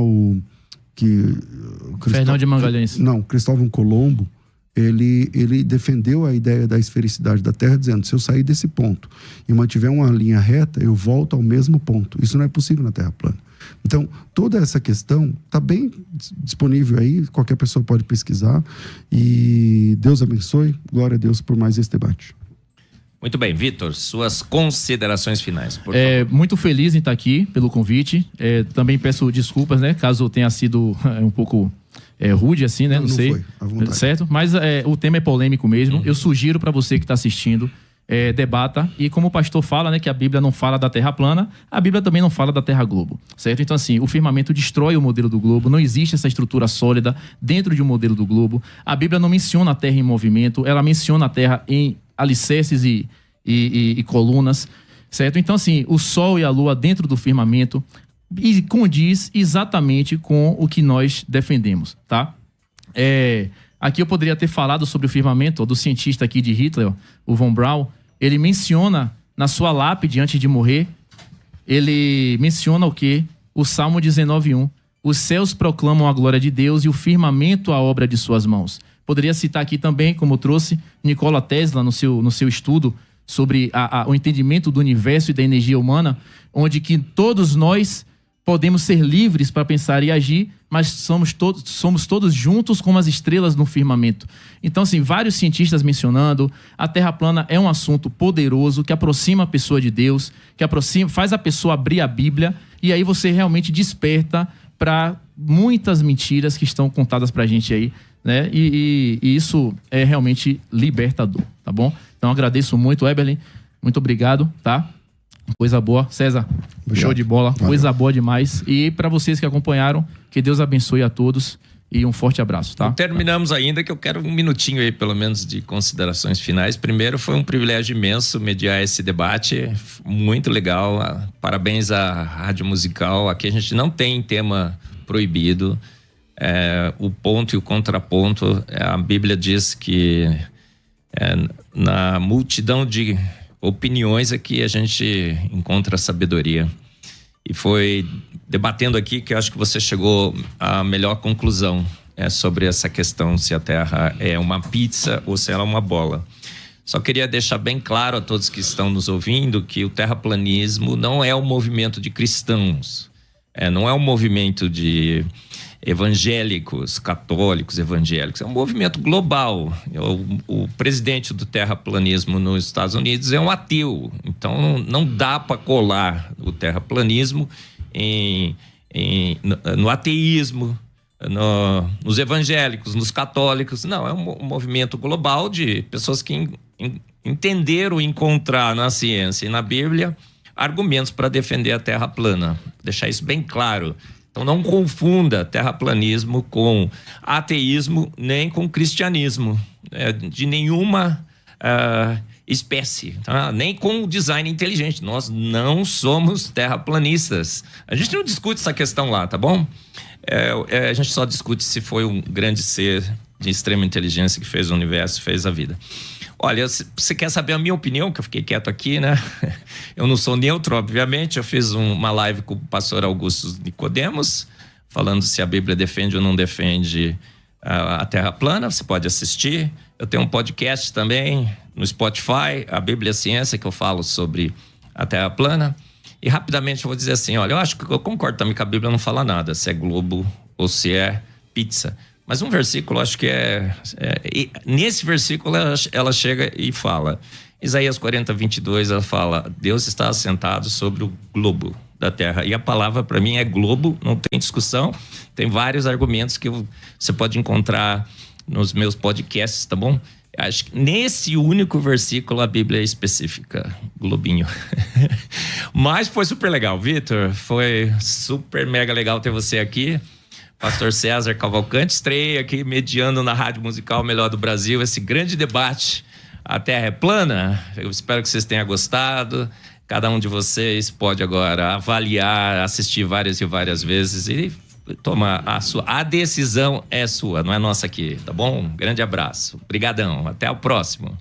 Fernão de Magalhães. Não, Cristóvão Colombo, ele defendeu a ideia da esfericidade da Terra, dizendo, se eu sair desse ponto e mantiver uma linha reta, eu volto ao mesmo ponto. Isso não é possível na Terra plana. Então, toda essa questão está bem disponível aí, qualquer pessoa pode pesquisar. E Deus abençoe, glória a Deus por mais esse debate. Muito bem, Vitor, suas considerações finais, por favor. Muito feliz em estar aqui pelo convite. Também peço desculpas, né, caso tenha sido um pouco rude, assim, né? Não sei. Foi, à vontade. Certo? Mas o tema é polêmico mesmo. Eu sugiro para você que está assistindo, debata. E como o pastor fala, né, que a Bíblia não fala da Terra plana, a Bíblia também não fala da Terra globo, certo? Então, assim, o firmamento destrói o modelo do globo. Não existe essa estrutura sólida dentro de um modelo do globo. A Bíblia não menciona a Terra em movimento. Ela menciona a Terra em alicerces e colunas, certo? Então, assim, o Sol e a Lua dentro do firmamento e condiz exatamente com o que nós defendemos, tá? Aqui eu poderia ter falado sobre o firmamento do cientista aqui de Hitler, o Von Braun. Ele menciona na sua lápide antes de morrer, ele menciona o quê? O Salmo 19:1. Os céus proclamam a glória de Deus e o firmamento a obra de suas mãos. Poderia citar aqui também, como eu trouxe, Nikola Tesla no seu estudo sobre o entendimento do universo e da energia humana, onde que todos nós podemos ser livres para pensar e agir, mas somos todos juntos como as estrelas no firmamento. Então, assim, vários cientistas mencionando, a Terra plana é um assunto poderoso, que aproxima a pessoa de Deus, faz a pessoa abrir a Bíblia, e aí você realmente desperta para muitas mentiras que estão contadas para a gente aí, né? E isso é realmente libertador, tá bom? Então agradeço muito, Eberlin, muito obrigado, tá? Coisa boa. César, obrigado. Show de bola, valeu. Coisa boa demais. E para vocês que acompanharam, que Deus abençoe a todos e um forte abraço, tá? Terminamos ainda, que eu quero um minutinho aí, pelo menos, de considerações finais. Primeiro, foi um privilégio imenso mediar esse debate, muito legal. Parabéns à Rádio Musical. Aqui a gente não tem tema proibido. O ponto e o contraponto, a Bíblia diz que na multidão de opiniões aqui a gente encontra a sabedoria. E foi debatendo aqui que eu acho que você chegou à melhor conclusão sobre essa questão, se a Terra é uma pizza ou se ela é uma bola. Só queria deixar bem claro a todos que estão nos ouvindo que o terraplanismo não é um movimento de cristãos, não é um movimento de evangélicos, católicos evangélicos, é um movimento global. O presidente do terraplanismo nos Estados Unidos é um ateu, então não dá para colar o terraplanismo no ateísmo, nos evangélicos, nos católicos. Não, é um movimento global de pessoas que entenderam encontrar na ciência e na Bíblia argumentos para defender a Terra plana. Deixar isso bem claro. Então não confunda terraplanismo com ateísmo nem com cristianismo, de nenhuma espécie, tá? Nem com design inteligente. Nós não somos terraplanistas. A gente não discute essa questão lá, tá bom? A gente só discute se foi um grande ser de extrema inteligência que fez o universo, fez a vida. Olha, você quer saber a minha opinião, que eu fiquei quieto aqui, né? Eu não sou neutro, obviamente. Eu fiz uma live com o pastor Augusto Nicodemos, falando se a Bíblia defende ou não defende a Terra plana. Você pode assistir. Eu tenho um podcast também no Spotify, a Bíblia Ciência, que eu falo sobre a Terra plana. E rapidamente eu vou dizer assim, olha, eu acho que eu concordo também que a Bíblia não fala nada, se é globo ou se é pizza. Mas um versículo, acho que nesse versículo ela chega e fala, Isaías 40, 22, ela fala, Deus está assentado sobre o globo da terra. E a palavra para mim é globo, não tem discussão. Tem vários argumentos que você pode encontrar nos meus podcasts, tá bom? Acho que nesse único versículo a Bíblia é específica, globinho. Mas foi super legal, Vitor. Foi super mega legal ter você aqui. Pastor César Cavalcante, estreia aqui mediando na Rádio Musical Melhor do Brasil esse grande debate. A Terra é plana? Eu espero que vocês tenham gostado. Cada um de vocês pode agora avaliar, assistir várias e várias vezes e tomar a decisão é sua, não é nossa aqui, tá bom? Grande abraço. Obrigadão. Até o próximo.